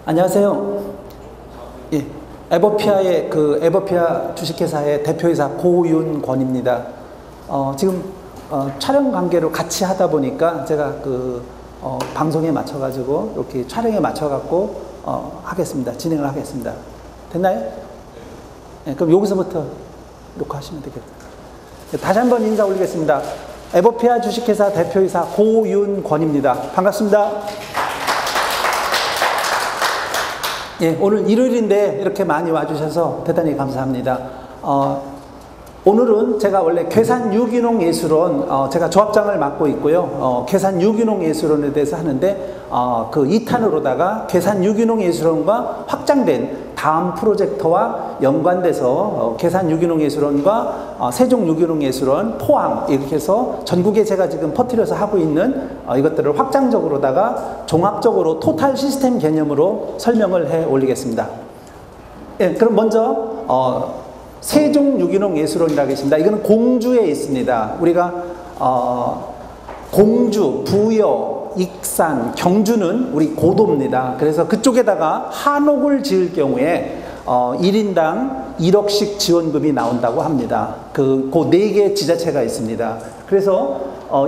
안녕하세요. 예, 에버피아의 에버피아 주식회사의 대표이사 고윤권입니다. 지금 촬영 관계로 같이 하다 보니까 제가 방송에 맞춰가지고 이렇게 촬영에 맞춰갖고 진행을 하겠습니다. 됐나요? 네, 그럼 여기서부터 녹화하시면 되겠다. 다시 한번 인사 올리겠습니다. 에버피아 주식회사 대표이사 고윤권입니다. 반갑습니다. 예, 오늘 일요일인데 이렇게 많이 와주셔서 대단히 감사합니다. 오늘은 제가 원래 계산 유기농 예술원, 제가 조합장을 맡고 있고요. 계산 유기농 예술원에 대해서 하는데, 그 2탄으로다가 계산 유기농 예술원과 확장된 다음 프로젝트와 연관돼서 계산 유기농 예술원과 세종 유기농 예술원, 포항 이렇게 해서 전국에 제가 지금 퍼뜨려서 하고 있는 이것들을 확장적으로다가 종합적으로 토탈 시스템 개념으로 설명을 해 올리겠습니다. 예, 그럼 먼저 세종 유기농 예술원이라고 있습니다. 이거는 공주에 있습니다. 우리가 공주, 부여, 익산, 경주는 우리 고도입니다. 그래서 그쪽에다가 한옥을 지을 경우에 1인당 1억씩 지원금이 나온다고 합니다. 그 4개의 지자체가 있습니다. 그래서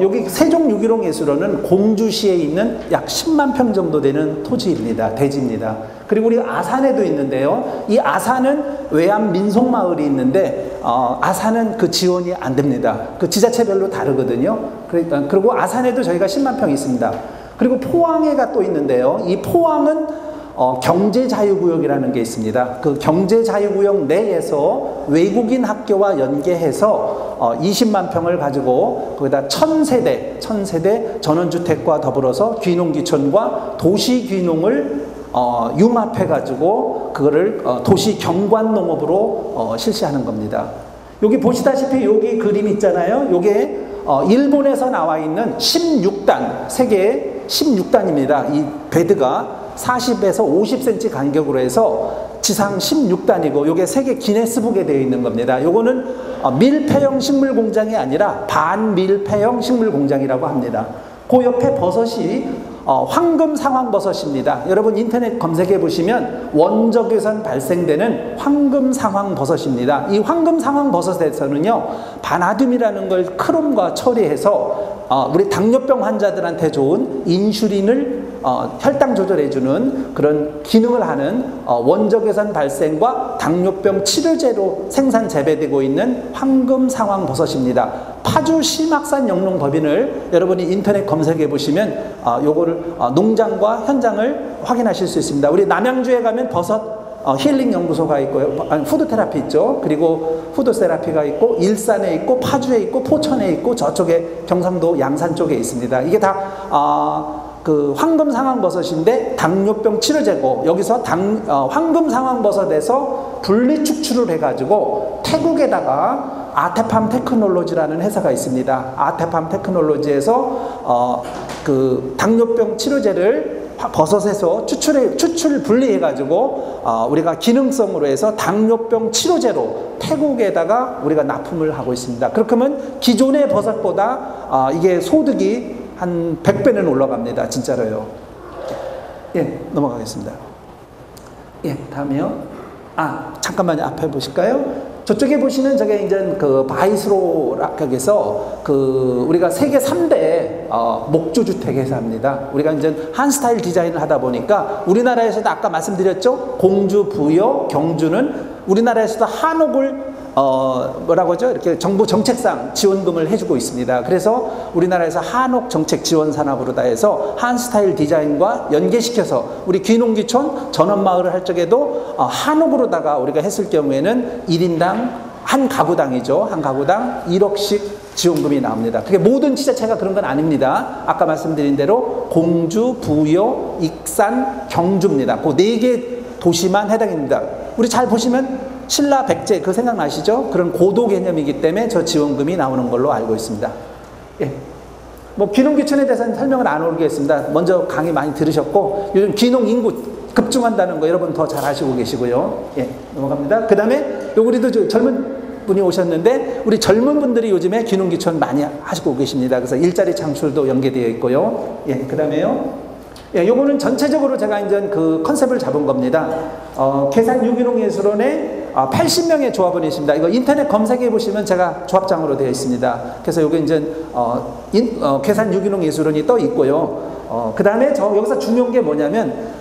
여기 세종 유기농 예술원은 공주시에 있는 약 10만 평 정도 되는 토지입니다. 대지입니다. 그리고 우리 아산에도 있는데요. 이 아산은 외암 민속마을이 있는데 아산은 그 지원이 안 됩니다. 그 지자체별로 다르거든요. 그리고 아산에도 저희가 10만 평이 있습니다. 그리고 포항에가 또 있는데요. 이 포항은 경제자유구역이라는 게 있습니다. 그 경제자유구역 내에서 외국인 학교와 연계해서 20만 평을 가지고 거기다 1000세대 전원주택과 더불어서 귀농귀촌과 도시귀농을 융합해가지고 그거를 도시경관농업으로 실시하는 겁니다. 여기 보시다시피 여기 그림 있잖아요. 요게 일본에서 나와 있는 16단, 세계 16단입니다. 이 베드가 40에서 50cm 간격으로 해서 지상 16단이고 요게 세계 기네스북에 되어 있는 겁니다. 요거는 밀폐형 식물 공장이 아니라 반밀폐형 식물 공장이라고 합니다. 그 옆에 버섯이 황금 상황버섯입니다. 여러분 인터넷 검색해 보시면 원적외선 발생되는 황금 상황버섯입니다. 이 황금 상황버섯에서는요, 바나듐이라는 걸 크롬과 처리해서 우리 당뇨병 환자들한테 좋은 인슐린을 혈당 조절해주는 그런 기능을 하는 원적외선 발생과 당뇨병 치료제로 생산 재배되고 있는 황금 상황버섯입니다. 파주 심악산 영농법인을 여러분이 인터넷 검색해 보시면 요거를 농장과 현장을 확인하실 수 있습니다. 우리 남양주에 가면 버섯 힐링 연구소가 있고요. 푸드테라피 있죠. 그리고 푸드세라피가 있고 일산에 있고 파주에 있고 포천에 있고 저쪽에 경상도 양산 쪽에 있습니다. 이게 다 그 황금 상황버섯인데 당뇨병 치료제고, 여기서 황금 상황버섯에서 분리 축출을 해가지고 태국에다가 아테팜 테크놀로지라는 회사가 있습니다. 아테팜 테크놀로지에서 그 당뇨병 치료제를 버섯에서 추출 분리해가지고 우리가 기능성으로 해서 당뇨병 치료제로 태국에다가 우리가 납품을 하고 있습니다. 그렇게 하면 기존의 버섯보다 이게 소득이 한 100배는 올라갑니다. 진짜로요. 예, 넘어가겠습니다. 예, 다음이요. 잠깐만요. 앞에 보실까요? 저쪽에 보시는 저게 이제 그 바이스로락에서 우리가 세계 3대 목조주택 회사입니다. 우리가 이제 한스타일 디자인을 하다 보니까 우리나라에서도 아까 말씀드렸죠. 공주, 부여, 경주는 우리나라에서도 한옥을 뭐라고 하죠? 이렇게 정부 정책상 지원금을 해주고 있습니다. 그래서 우리나라에서 한옥 정책 지원 산업으로 다 해서 한스타일 디자인과 연계시켜서 우리 귀농귀촌 전원마을을 할 적에도 한옥으로다가 우리가 했을 경우에는 1인당 한 가구당이죠. 한 가구당 1억씩 지원금이 나옵니다. 그게 모든 지자체가 그런 건 아닙니다. 아까 말씀드린 대로 공주, 부여, 익산, 경주입니다. 그 4개 도시만 해당입니다. 우리 잘 보시면 신라 백제 그 생각나시죠? 그런 고도 개념이기 때문에 저 지원금이 나오는 걸로 알고 있습니다. 예. 뭐 귀농귀촌에 대해서는 설명을 안 올리겠습니다. 먼저 강의 많이 들으셨고, 요즘 귀농 인구 급증한다는 거 여러분 더 잘 아시고 계시고요. 예, 넘어갑니다. 그 다음에 우리도 젊은 분이 오셨는데, 우리 젊은 분들이 요즘에 귀농귀촌 많이 하시고 계십니다. 그래서 일자리 창출도 연계되어 있고요. 예, 그 다음에요. 예, 요거는 전체적으로 제가 이제 그 컨셉을 잡은 겁니다. 계산 유기농 예술원에 80명의 조합원이 있습니다. 이거 인터넷 검색해 보시면 제가 조합장으로 되어 있습니다. 그래서 요게 이제 계산 유기농 예술원이 떠 있고요. 그 다음에 여기서 중요한 게 뭐냐면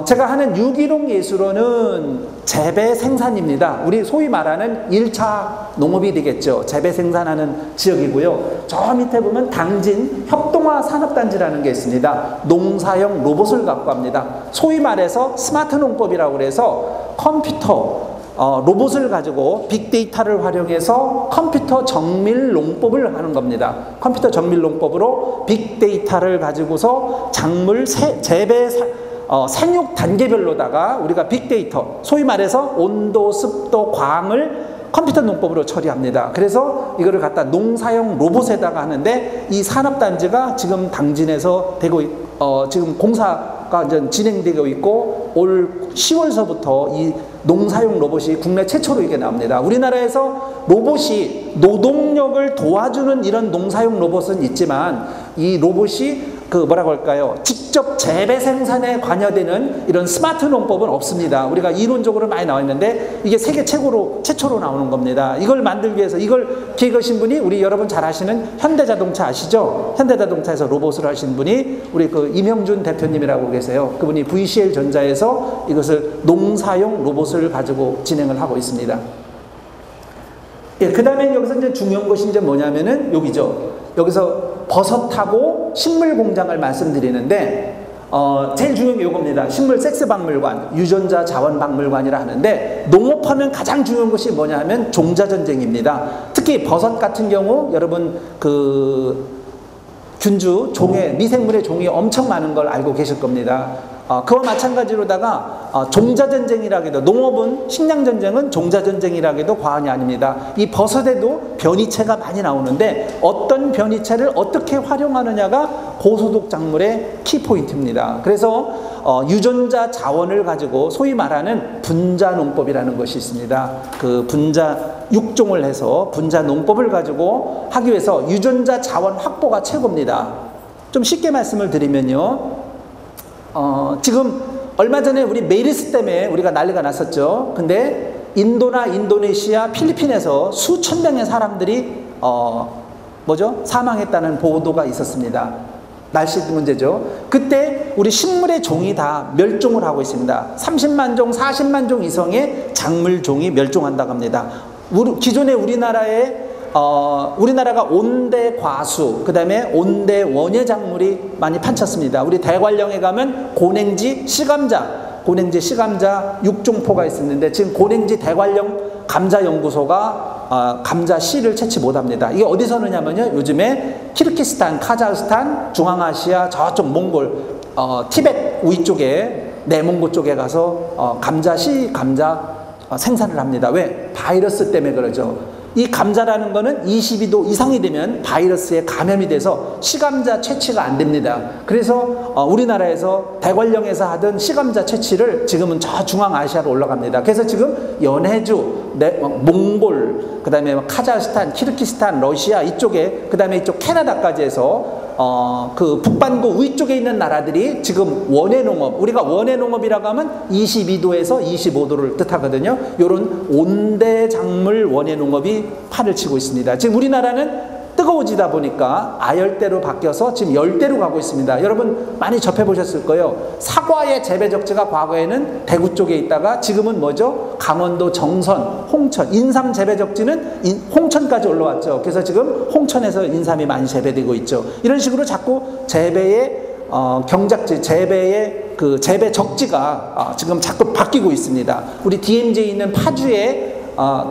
제가 하는 유기농 예술원은 재배 생산입니다. 우리 소위 말하는 1차 농업이 되겠죠. 재배 생산하는 지역이고요. 저 밑에 보면 당진 협동화 산업단지라는 게 있습니다. 농사용 로봇을 갖고 합니다. 소위 말해서 스마트 농법이라고 그래서 컴퓨터 로봇을 가지고 빅데이터를 활용해서 컴퓨터 정밀 농법을 하는 겁니다. 컴퓨터 정밀 농법으로 빅데이터를 가지고서 작물 재배 생육 단계별로다가 우리가 빅데이터, 소위 말해서 온도, 습도, 광을 컴퓨터 농법으로 처리합니다. 그래서 이거를 갖다 농사용 로봇에다가 하는데 이 산업단지가 지금 당진에서 지금 공사가 이제 진행되고 있고 올 10월서부터 이 농사용 로봇이 국내 최초로 이게 나옵니다. 우리나라에서 로봇이 노동력을 도와주는 이런 농사용 로봇은 있지만 이 로봇이 뭐라고 할까요? 직접 재배 생산에 관여되는 이런 스마트 농법은 없습니다. 우리가 이론적으로 많이 나와 있는데 이게 세계 최초로 나오는 겁니다. 이걸 만들기 위해서 이걸 기획하신 분이 우리 여러분 잘 아시는 현대자동차 아시죠? 현대자동차에서 로봇을 하신 분이 우리 임형준 대표님이라고 계세요. 그분이 VCL 전자에서 이것을 농사용 로봇을 가지고 진행을 하고 있습니다. 예, 그 다음에 여기서 이제 중요한 것이 이제 뭐냐면은 여기죠. 여기서 버섯하고 식물 공장을 말씀드리는데 제일 중요한 게 이겁니다. 식물 섹스 박물관, 유전자 자원 박물관이라 하는데 농업하면 가장 중요한 것이 뭐냐 하면 종자 전쟁입니다. 특히 버섯 같은 경우 여러분 균주 종에 미생물의 종이 엄청 많은 걸 알고 계실 겁니다. 그와 마찬가지로다가 종자전쟁이라고 해도 농업은 식량전쟁은 종자전쟁이라고 해도 과언이 아닙니다. 이 버섯에도 변이체가 많이 나오는데 어떤 변이체를 어떻게 활용하느냐가 고소득 작물의 키포인트입니다. 그래서 유전자 자원을 가지고 소위 말하는 분자 농법이라는 것이 있습니다. 그 분자 육종을 해서 분자 농법을 가지고 하기 위해서 유전자 자원 확보가 최고입니다. 좀 쉽게 말씀을 드리면요. 지금 얼마 전에 우리 메르스 때문에 우리가 난리가 났었죠. 근데 인도나 인도네시아, 필리핀에서 수천 명의 사람들이 사망했다는 보도가 있었습니다. 날씨 문제죠. 그때 우리 식물의 종이 다 멸종을 하고 있습니다. 30만 종, 40만 종 이상의 작물 종이 멸종한다고 합니다. 기존에 우리나라가 온대 과수, 그 다음에 온대 원예 작물이 많이 판쳤습니다. 우리 대관령에 가면 고냉지 시감자 6종포가 있었는데 지금 고냉지 대관령 감자연구소가 감자 씨를 채취 못합니다. 이게 어디서 오느냐면요. 요즘에 키르기스탄, 카자흐스탄, 중앙아시아 저쪽 몽골, 티벳 위쪽에 내몽고 쪽에 가서 감자 생산을 합니다. 왜? 바이러스 때문에 그러죠. 이 감자라는 거는 22도 이상이 되면 바이러스에 감염이 돼서 시감자 채취가 안 됩니다. 그래서 우리나라에서 대관령에서 하던 시감자 채취를 지금은 저 중앙아시아로 올라갑니다. 그래서 지금 연해주, 몽골, 그 다음에 카자흐스탄, 키르기스탄, 러시아 이쪽에, 그 다음에 이쪽 캐나다까지 해서 그 북반구 위쪽에 있는 나라들이 지금 원예농업, 우리가 원예농업이라고 하면 22도에서 25도를 뜻하거든요. 이런 온대 작물 원예농업이 판을 치고 있습니다. 지금 우리나라는 뜨거워지다 보니까 아열대로 바뀌어서 지금 열대로 가고 있습니다. 여러분 많이 접해보셨을 거예요. 사과의 재배적지가 과거에는 대구 쪽에 있다가 지금은 뭐죠? 강원도 정선, 홍천, 인삼 재배적지는 홍천까지 올라왔죠. 그래서 지금 홍천에서 인삼이 많이 재배되고 있죠. 이런 식으로 자꾸 재배의 경작지, 재배의 재배 적지가 지금 자꾸 바뀌고 있습니다. 우리 DMZ에 있는 파주에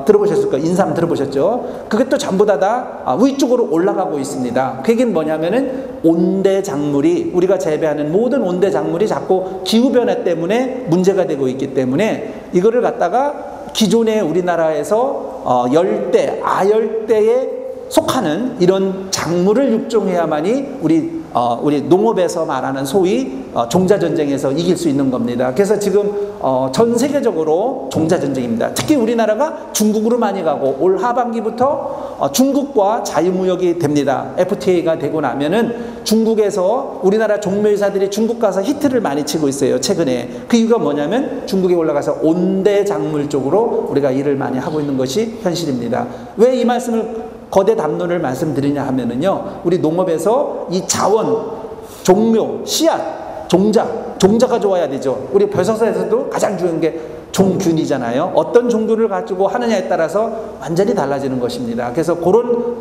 들어보셨을 거예요. 인삼 들어보셨죠? 그것도 전부 다 위쪽으로 올라가고 있습니다. 그 얘기는 뭐냐면은 온대 작물이, 우리가 재배하는 모든 온대 작물이 자꾸 기후변화 때문에 문제가 되고 있기 때문에 이거를 갖다가 기존의 우리나라에서 열대, 아열대에 속하는 이런 작물을 육종해야만이 우리 농업에서 말하는 소위 종자전쟁에서 이길 수 있는 겁니다. 그래서 지금 전 세계적으로 종자전쟁입니다. 특히 우리나라가 중국으로 많이 가고 올 하반기부터 중국과 자유무역이 됩니다. FTA가 되고 나면은 중국에서 우리나라 종묘의사들이 중국 가서 히트를 많이 치고 있어요, 최근에. 그 이유가 뭐냐면 중국에 올라가서 온대 작물 쪽으로 우리가 일을 많이 하고 있는 것이 현실입니다. 왜 이 말씀을 거대 담론을 말씀드리냐 하면은요, 우리 농업에서 이 자원, 종묘, 씨앗, 종자가 좋아야 되죠. 우리 벼서사에서도 가장 중요한 게 종균이잖아요. 어떤 종교를 가지고 하느냐에 따라서 완전히 달라지는 것입니다. 그래서 그런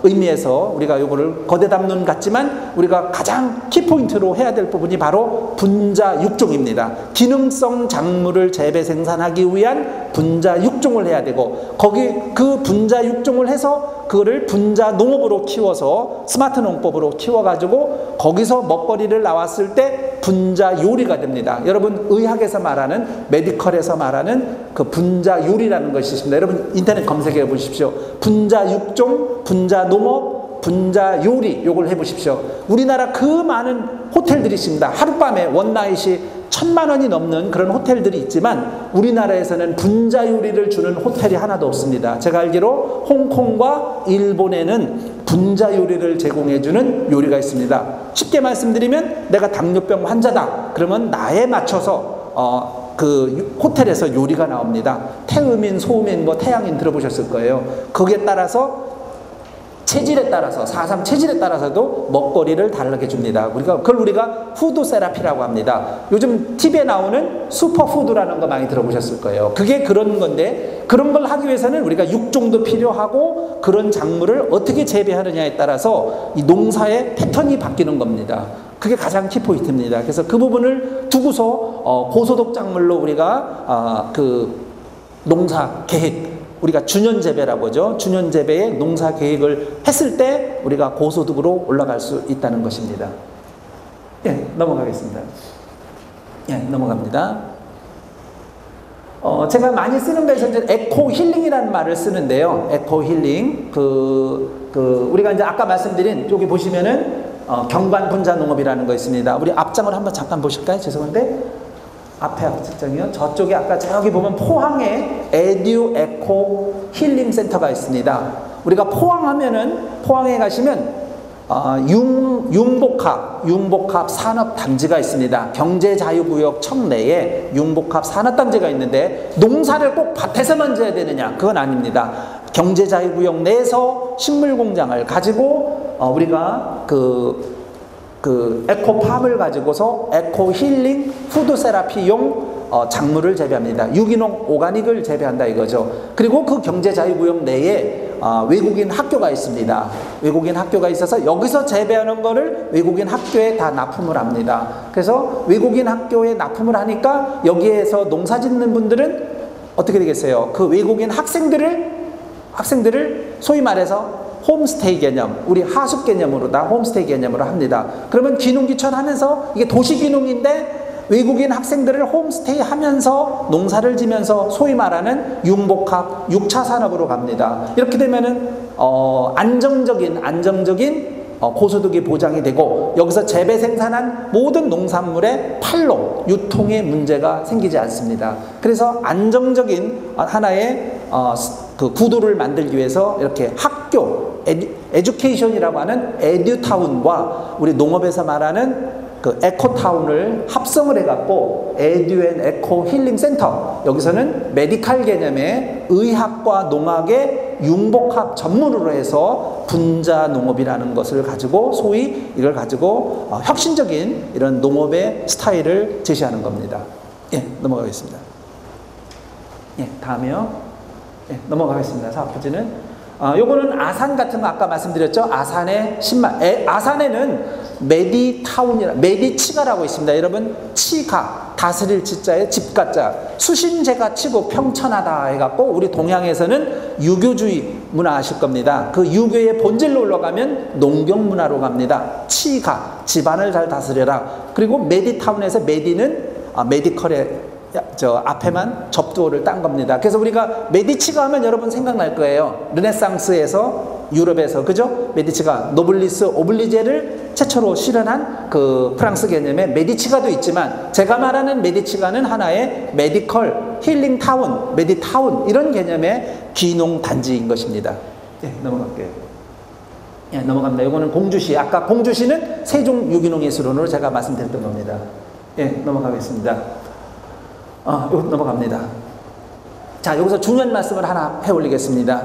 의미에서 우리가 이거를 거대 담론 같지만 우리가 가장 키포인트로 해야 될 부분이 바로 분자 육종입니다. 기능성 작물을 재배 생산하기 위한 분자 육종을 해야 되고, 거기 그 분자 육종을 해서 그거를 분자 농업으로 키워서 스마트 농법으로 키워가지고 거기서 먹거리를 나왔을 때 분자 요리가 됩니다. 여러분 의학에서 말하는, 메디컬에서 말하는 그 분자 요리라는 것이 있습니다. 여러분 인터넷 검색해 보십시오. 분자 육종, 분자 농업, 분자 요리, 요걸 해보십시오. 우리나라 그 많은 호텔들이 있습니다. 하룻밤에 원나잇이 1000만 원이 넘는 그런 호텔들이 있지만 우리나라에서는 분자 요리를 주는 호텔이 하나도 없습니다. 제가 알기로 홍콩과 일본에는 분자 요리를 제공해주는 요리가 있습니다. 쉽게 말씀드리면 내가 당뇨병 환자다 그러면 나에 맞춰서 그 호텔에서 요리가 나옵니다. 태음인, 소음인, 뭐 태양인 들어보셨을 거예요. 거기에 따라서 체질에 따라서, 4.3 체질에 따라서도 먹거리를 다르게 줍니다. 그걸 우리가 푸드 세라피라고 합니다. 요즘 TV에 나오는 슈퍼푸드라는 거 많이 들어보셨을 거예요. 그게 그런 건데, 그런 걸 하기 위해서는 우리가 육종도 필요하고 그런 작물을 어떻게 재배하느냐에 따라서 이 농사의 패턴이 바뀌는 겁니다. 그게 가장 키포인트입니다. 그래서 그 부분을 두고서 고소득 작물로 우리가 그 농사 계획, 우리가 준연재배라고 하죠. 준연재배의 농사 계획을 했을 때 우리가 고소득으로 올라갈 수 있다는 것입니다. 예, 넘어가겠습니다. 예, 넘어갑니다. 제가 많이 쓰는 데서 이제 에코 힐링이라는 말을 쓰는데요. 에코 힐링. 우리가 이제 아까 말씀드린, 여기 보시면은, 경관 분자 농업이라는 거 있습니다. 우리 앞장을 한번 잠깐 보실까요? 죄송한데. 앞에 앞장이요. 저쪽에 아까 저기 보면 포항에 에듀 에코 힐링 센터가 있습니다. 우리가 포항에 가시면 융복합 산업단지가 있습니다. 경제자유구역 청내에 융복합 산업단지가 있는데 농사를 꼭 밭에서만 지어야 되느냐? 그건 아닙니다. 경제자유구역 내에서 식물공장을 가지고 우리가 그 에코팜을 가지고서 에코 힐링 푸드 세라피용 작물을 재배합니다. 유기농 오가닉을 재배한다 이거죠. 그리고 그 경제자유구역 내에 외국인 학교가 있습니다. 외국인 학교가 있어서 여기서 재배하는 거를 외국인 학교에 다 납품을 합니다. 그래서 외국인 학교에 납품을 하니까 여기에서 농사 짓는 분들은 어떻게 되겠어요? 그 외국인 학생들을 소위 말해서 홈스테이 개념, 우리 하숙 개념으로 다 홈스테이 개념으로 합니다. 그러면 귀농귀촌 하면서 이게 도시귀농인데 외국인 학생들을 홈스테이 하면서 농사를 지면서 소위 말하는 융복합 6차 산업으로 갑니다. 이렇게 되면은 안정적인 고소득이 보장이 되고 여기서 재배 생산한 모든 농산물의 팔로 유통에 문제가 생기지 않습니다. 그래서 안정적인 하나의 그 구도를 만들기 위해서 이렇게 학교, 에듀케이션이라고 하는 에듀타운과 우리 농업에서 말하는 그 에코타운을 합성을 해갖고 에듀앤 에코 힐링 센터, 여기서는 메디칼 개념의 의학과 농학의 융복합 전문으로 해서 분자 농업이라는 것을 가지고 소위 이걸 가지고 혁신적인 이런 농업의 스타일을 제시하는 겁니다. 예, 넘어가겠습니다. 예, 다음이요. 예, 넘어가겠습니다. 사업 부지는 요거는 아산 같은 거 아까 말씀드렸죠. 아산의 10만. 아산에는 메디치가라고 있습니다. 여러분, 치가 다스릴 치자에 집가자, 수신제가 치고 평천하다 해갖고 우리 동양에서는 유교주의 문화 아실 겁니다. 그 유교의 본질로 올라가면 농경 문화로 갑니다. 치가 집안을 잘 다스려라. 그리고 메디타운에서 메디는 메디컬의 앞에만 접두어를 딴 겁니다. 그래서 우리가 메디치가 하면 여러분 생각날 거예요. 르네상스에서 유럽에서, 그죠? 메디치가 노블리스 오블리제를 최초로 실현한 그 프랑스 개념의 메디치가도 있지만, 제가 말하는 메디치가는 하나의 메디컬 힐링 타운, 메디타운 이런 개념의 귀농 단지인 것입니다. 네, 넘어갈게요. 예, 넘어갑니다. 이거는 공주시. 아까 공주시는 세종 유기농 예술원으로 제가 말씀드렸던 겁니다. 예, 넘어가겠습니다. 이거 넘어갑니다. 자, 여기서 중요한 말씀을 하나 해 올리겠습니다.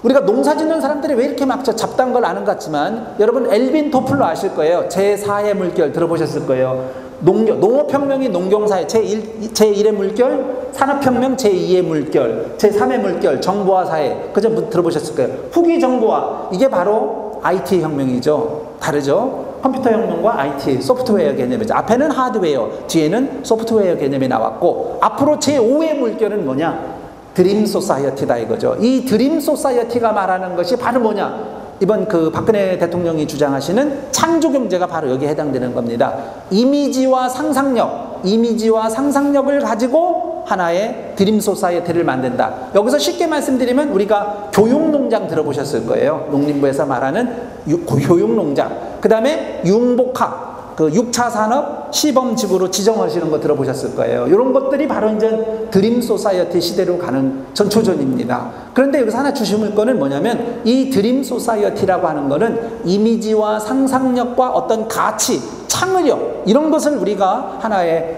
우리가 농사 짓는 사람들이 왜 이렇게 막 잡다한 걸 아는 것 같지만, 여러분 엘빈 토플러 아실 거예요. 제4의 물결 들어보셨을 거예요. 농업혁명이 농경사회 제1의 물결, 산업혁명 제2의 물결, 제3의 물결, 정보화 사회. 그저 들어보셨을 거예요. 후기 정보화. 이게 바로 IT 혁명이죠. 다르죠? 컴퓨터 혁명과 IT, 소프트웨어 개념이죠. 앞에는 하드웨어, 뒤에는 소프트웨어 개념이 나왔고, 앞으로 제5의 물결은 뭐냐? 드림 소사이어티다 이거죠. 이 드림 소사이어티가 말하는 것이 바로 뭐냐? 이번 그 박근혜 대통령이 주장하시는 창조 경제가 바로 여기에 해당되는 겁니다. 이미지와 상상력을 가지고 하나의 드림 소사이어티를 만든다. 여기서 쉽게 말씀드리면 우리가 교육농장 들어보셨을 거예요. 농림부에서 말하는 교육농장. 그 다음에 융복합. 그 6차 산업 시범지구로 지정하시는 거 들어보셨을 거예요. 이런 것들이 바로 이제 드림 소사이어티 시대로 가는 전초전입니다. 그런데 여기서 하나 주실 거는 뭐냐면, 이 드림 소사이어티라고 하는 거는 이미지와 상상력과 어떤 가치, 창의력, 이런 것을 우리가 하나의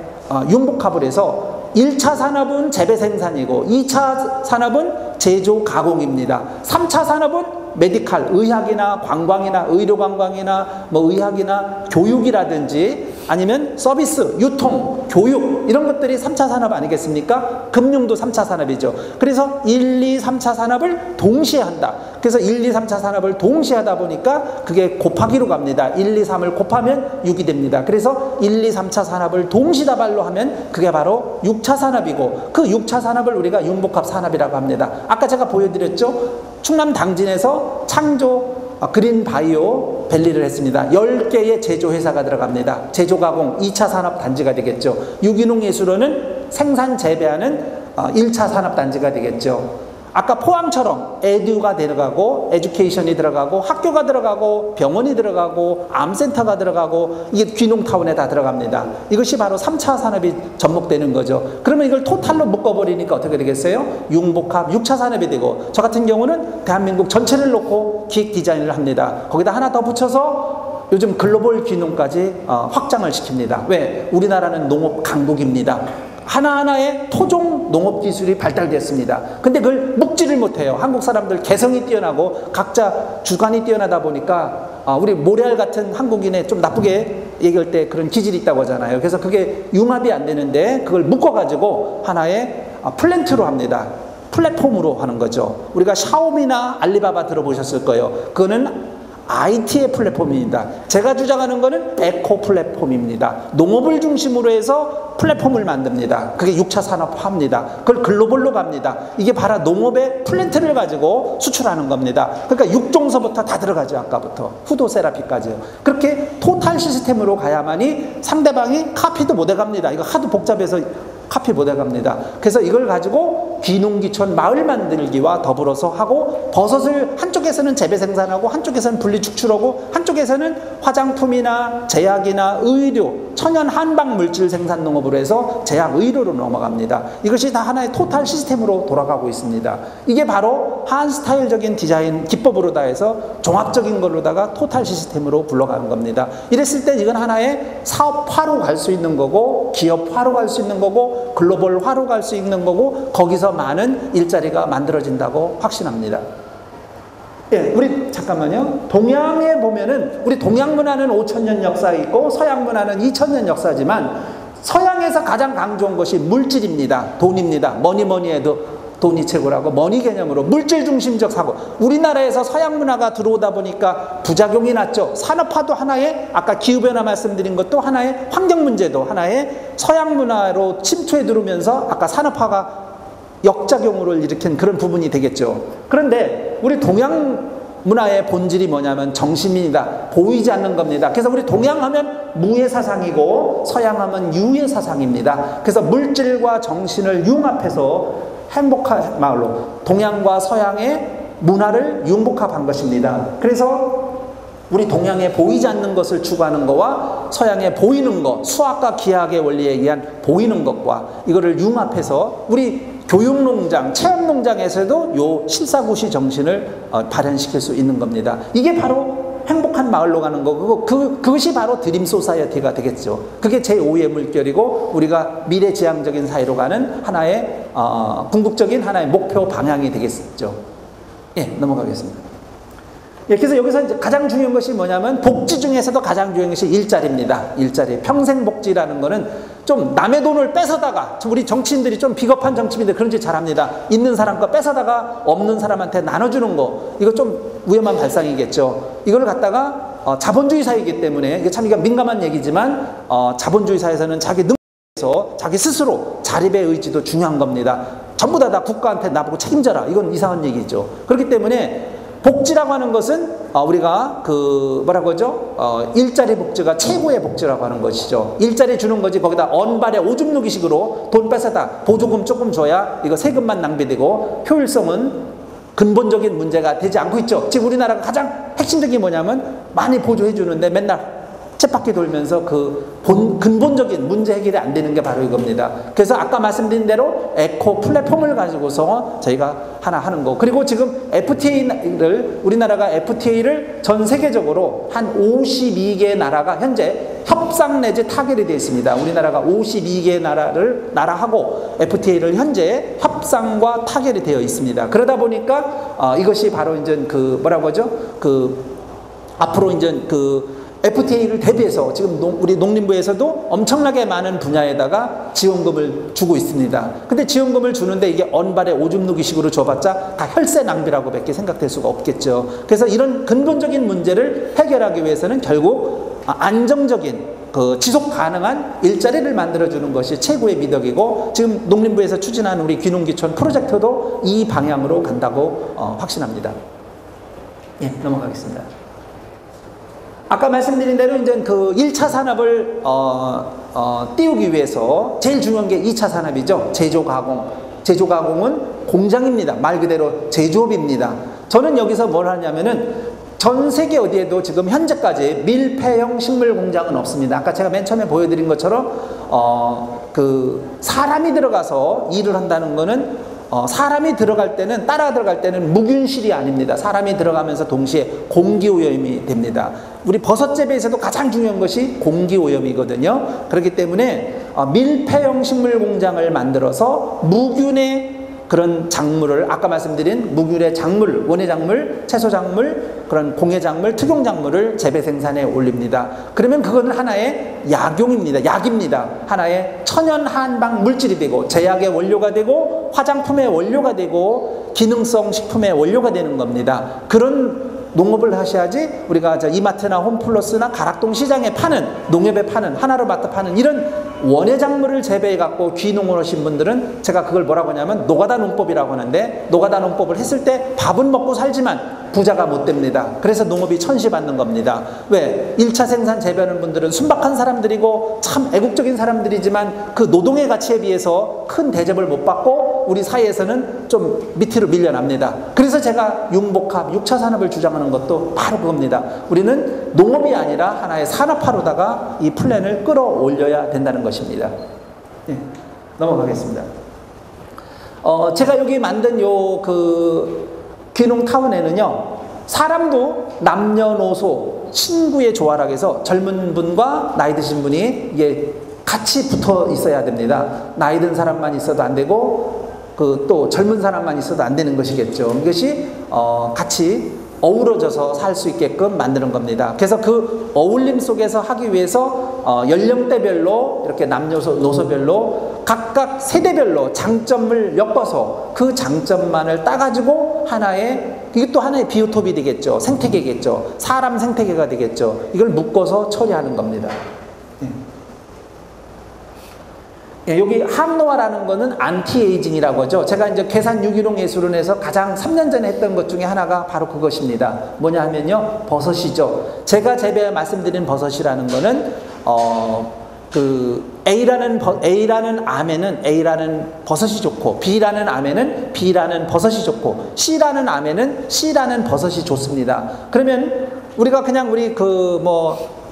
융복합을 해서 1차 산업은 재배 생산이고 2차 산업은 제조 가공입니다. 3차 산업은 메디칼, 의학이나 관광이나 의료관광이나 뭐 의학이나 교육이라든지 아니면 서비스, 유통, 교육, 이런 것들이 3차 산업 아니겠습니까? 금융도 3차 산업이죠. 그래서 1, 2, 3차 산업을 동시에 한다. 그래서 1, 2, 3차 산업을 동시에 하다 보니까 그게 곱하기로 갑니다. 1, 2, 3을 곱하면 6이 됩니다. 그래서 1, 2, 3차 산업을 동시다발로 하면 그게 바로 6차 산업이고, 그 6차 산업을 우리가 융복합 산업이라고 합니다. 아까 제가 보여드렸죠? 충남 당진에서 창조 그린 바이오 밸리를 했습니다. 10개의 제조회사가 들어갑니다. 제조가공 2차 산업단지가 되겠죠. 유기농 예술원은 생산 재배하는 1차 산업단지가 되겠죠. 아까 포항처럼 에듀가 들어가고 에듀케이션이 들어가고 학교가 들어가고 병원이 들어가고 암센터가 들어가고, 이게 귀농타운에 다 들어갑니다. 이것이 바로 3차 산업이 접목되는 거죠. 그러면 이걸 토탈로 묶어버리니까 어떻게 되겠어요? 융복합 6차 산업이 되고, 저 같은 경우는 대한민국 전체를 놓고 기획 디자인을 합니다. 거기다 하나 더 붙여서 요즘 글로벌 귀농까지 확장을 시킵니다. 왜? 우리나라는 농업 강국입니다. 하나하나의 토종 농업 기술이 발달됐습니다. 근데 그걸 묶지를 못해요. 한국 사람들 개성이 뛰어나고 각자 주관이 뛰어나다 보니까 우리 모래알 같은 한국인의 좀 나쁘게 얘기할 때 그런 기질이 있다고 하잖아요. 그래서 그게 융합이 안 되는데 그걸 묶어가지고 하나의 플랜트로 합니다. 플랫폼으로 하는 거죠. 우리가 샤오미나 알리바바 들어보셨을 거예요. 그거는 IT의 플랫폼입니다. 제가 주장하는 거는 에코 플랫폼입니다. 농업을 중심으로 해서 플랫폼을 만듭니다. 그게 6차 산업화입니다. 그걸 글로벌로 갑니다. 이게 바로 농업의 플랜트를 가지고 수출하는 겁니다. 그러니까 육종서부터 다 들어가죠. 아까부터 후도 세라피까지요. 그렇게 토탈 시스템으로 가야만이 상대방이 카피도 못 해갑니다. 이거 하도 복잡해서 카피 못 해갑니다. 그래서 이걸 가지고 귀농귀촌 마을 만들기와 더불어서 하고, 버섯을 한쪽에서는 재배 생산하고 한쪽에서는 분리 축출하고 한쪽에서는 화장품이나 제약이나 의료, 천연 한방 물질 생산 농업으로 해서 제약 의료로 넘어갑니다. 이것이 다 하나의 토탈 시스템으로 돌아가고 있습니다. 이게 바로 한 스타일적인 디자인 기법으로 다 해서 종합적인 걸로다가 토탈 시스템으로 불러가는 겁니다. 이랬을 때 이건 하나의 사업화로 갈 수 있는 거고, 기업화로 갈 수 있는 거고, 글로벌화로 갈 수 있는 거고, 거기서 많은 일자리가 만들어진다고 확신합니다. 예, 우리 잠깐만요. 동양에 보면은 우리 동양 문화는 5,000년 역사 있고 서양 문화는 2,000년 역사지만, 서양에서 가장 강조한 것이 물질입니다. 돈입니다. 뭐니 해도 돈이 최고라고, 머니 개념으로 물질 중심적 사고. 우리나라에서 서양 문화가 들어오다 보니까 부작용이 났죠. 산업화도 하나의, 아까 기후변화 말씀드린 것도 하나의, 환경 문제도 하나의 서양 문화로 침투해 들어오면서 아까 산업화가 역작용으로 일으킨 그런 부분이 되겠죠. 그런데 우리 동양 문화의 본질이 뭐냐면 정신입니다. 보이지 않는 겁니다. 그래서 우리 동양하면 무의 사상이고 서양하면 유의 사상입니다. 그래서 물질과 정신을 융합해서 행복한 마을로 동양과 서양의 문화를 융복합한 것입니다. 그래서 우리 동양에 보이지 않는 것을 추구하는 것과 서양에 보이는 것, 수학과 기하학의 원리에 의한 보이는 것과 이거를 융합해서 우리 교육농장, 체험농장에서도 요 실사구시 정신을 발현시킬 수 있는 겁니다. 이게 바로 행복한 마을로 가는 거고, 그것이 바로 드림 소사이어티가 되겠죠. 그게 제5의 물결이고, 우리가 미래지향적인 사회로 가는 하나의 궁극적인 하나의 목표 방향이 되겠죠. 예, 넘어가겠습니다. 예, 그래서 여기서 이제 가장 중요한 것이 뭐냐면, 복지 중에서도 가장 중요한 것이 일자리입니다. 일자리. 평생복지라는 거는 좀 남의 돈을 뺏어다가, 우리 정치인들이 좀 비겁한 정치인들 그런 짓 잘합니다. 있는 사람 거 뺏어다가 없는 사람한테 나눠주는 거, 이거 좀 위험한 발상이겠죠. 이걸 갖다가 자본주의 사회이기 때문에, 이게 참 민감한 얘기지만 자본주의 사회에서는 자기 능력에서 자기 스스로 자립의 의지도 중요한 겁니다. 전부 다 국가한테 나보고 책임져라, 이건 이상한 얘기죠. 그렇기 때문에 복지라고 하는 것은 우리가 뭐라고 하죠? 일자리 복지가 최고의 복지라고 하는 것이죠. 일자리 주는 거지, 거기다 언발에 오줌 누기식으로 돈 뺏어다 보조금 조금 줘야 이거 세금만 낭비되고 효율성은 근본적인 문제가 되지 않고 있죠. 지금 우리나라가 가장 핵심적인 게 뭐냐면, 많이 보조해 주는데 맨날 쳇바퀴 돌면서 근본적인 문제 해결이 안 되는 게 바로 이겁니다. 그래서 아까 말씀드린 대로 에코 플랫폼을 가지고서 저희가 하나 하는 거. 그리고 지금 우리나라가 FTA를 전 세계적으로 한 52개 나라가 현재 협상 내지 타결이 되어 있습니다. 우리나라가 52개 나라하고 FTA를 현재 협상과 타결이 되어 있습니다. 그러다 보니까 이것이 바로 이제 뭐라고 하죠? 앞으로 이제 FTA를 대비해서 지금 우리 농림부에서도 엄청나게 많은 분야에다가 지원금을 주고 있습니다. 근데 지원금을 주는데 이게 언발에 오줌 누기식으로 줘봤자 다 혈세 낭비라고 밖에 생각될 수가 없겠죠. 그래서 이런 근본적인 문제를 해결하기 위해서는 결국 안정적인 지속 가능한 일자리를 만들어주는 것이 최고의 미덕이고, 지금 농림부에서 추진하는 우리 귀농귀촌 프로젝트도 이 방향으로 간다고 확신합니다. 예, 넘어가겠습니다. 아까 말씀드린 대로 이제 1차 산업을 띄우기 위해서 제일 중요한 게 2차 산업이죠. 제조 가공. 제조 가공은 공장입니다. 말 그대로 제조업입니다. 저는 여기서 뭘 하냐면은, 전 세계 어디에도 지금 현재까지 밀폐형 식물 공장은 없습니다. 아까 제가 맨 처음에 보여드린 것처럼 사람이 들어가서 일을 한다는 거는, 사람이 따라 들어갈 때는 무균실이 아닙니다. 사람이 들어가면서 동시에 공기오염이 됩니다. 우리 버섯 재배에서도 가장 중요한 것이 공기오염이거든요. 그렇기 때문에 밀폐형 식물 공장을 만들어서 무균의 그런 작물을, 아까 말씀드린 무균의 작물, 원예 작물, 채소 작물, 그런 공예 작물, 특용 작물을 재배 생산에 올립니다. 그러면 그거는 하나의 약용입니다. 약입니다. 하나의 천연 한방 물질이 되고, 제약의 원료가 되고, 화장품의 원료가 되고, 기능성 식품의 원료가 되는 겁니다. 그런 농업을 하셔야지 우리가 이마트나 홈플러스나 가락동 시장에 파는, 농협에 파는, 하나로마트 파는 이런 원예 작물을 재배해 갖고 귀농을 하신 분들은 제가 그걸 뭐라고 하냐면 노가다 농법이라고 하는데, 노가다 농법을 했을 때 밥은 먹고 살지만 부자가 못 됩니다. 그래서 농업이 천시받는 겁니다. 왜? 1차 생산 재배하는 분들은 순박한 사람들이고 참 애국적인 사람들이지만 그 노동의 가치에 비해서 큰 대접을 못 받고 우리 사회에서는 좀 밑으로 밀려납니다. 그래서 제가 융복합, 6차 산업을 주장하는 것도 바로 그겁니다. 우리는 농업이 아니라 하나의 산업화로다가 이 플랜을 끌어올려야 된다는 것입니다. 네, 넘어가겠습니다. 제가 여기 만든 귀농타운에는요, 사람도 남녀노소 친구의 조화락에서 젊은 분과 나이 드신 분이 이게 같이 붙어 있어야 됩니다. 나이 든 사람만 있어도 안 되고 또 젊은 사람만 있어도 안 되는 것이겠죠. 이것이 같이 어우러져서 살 수 있게끔 만드는 겁니다. 그래서 그 어울림 속에서 하기 위해서 연령대별로 이렇게 남녀노소별로 각각 세대별로 장점을 엮어서 그 장점만을 따가지고 이게 또 하나의 비오톱이 되겠죠. 생태계겠죠. 사람 생태계가 되겠죠. 이걸 묶어서 처리하는 겁니다. 예, 여기 항노화라는 거는 안티에이징이라고 하죠. 제가 이제 계산 유기농 예술원에서 가장 3년 전에 했던 것 중에 하나가 바로 그것입니다. 뭐냐 하면요, 버섯이죠. 제가 말씀드린 버섯이라는 거는 A라는 암에는 A라는 버섯이 좋고, B라는 암에는 B라는 버섯이 좋고, C라는 암에는 C라는 버섯이 좋습니다. 그러면 우리가 그냥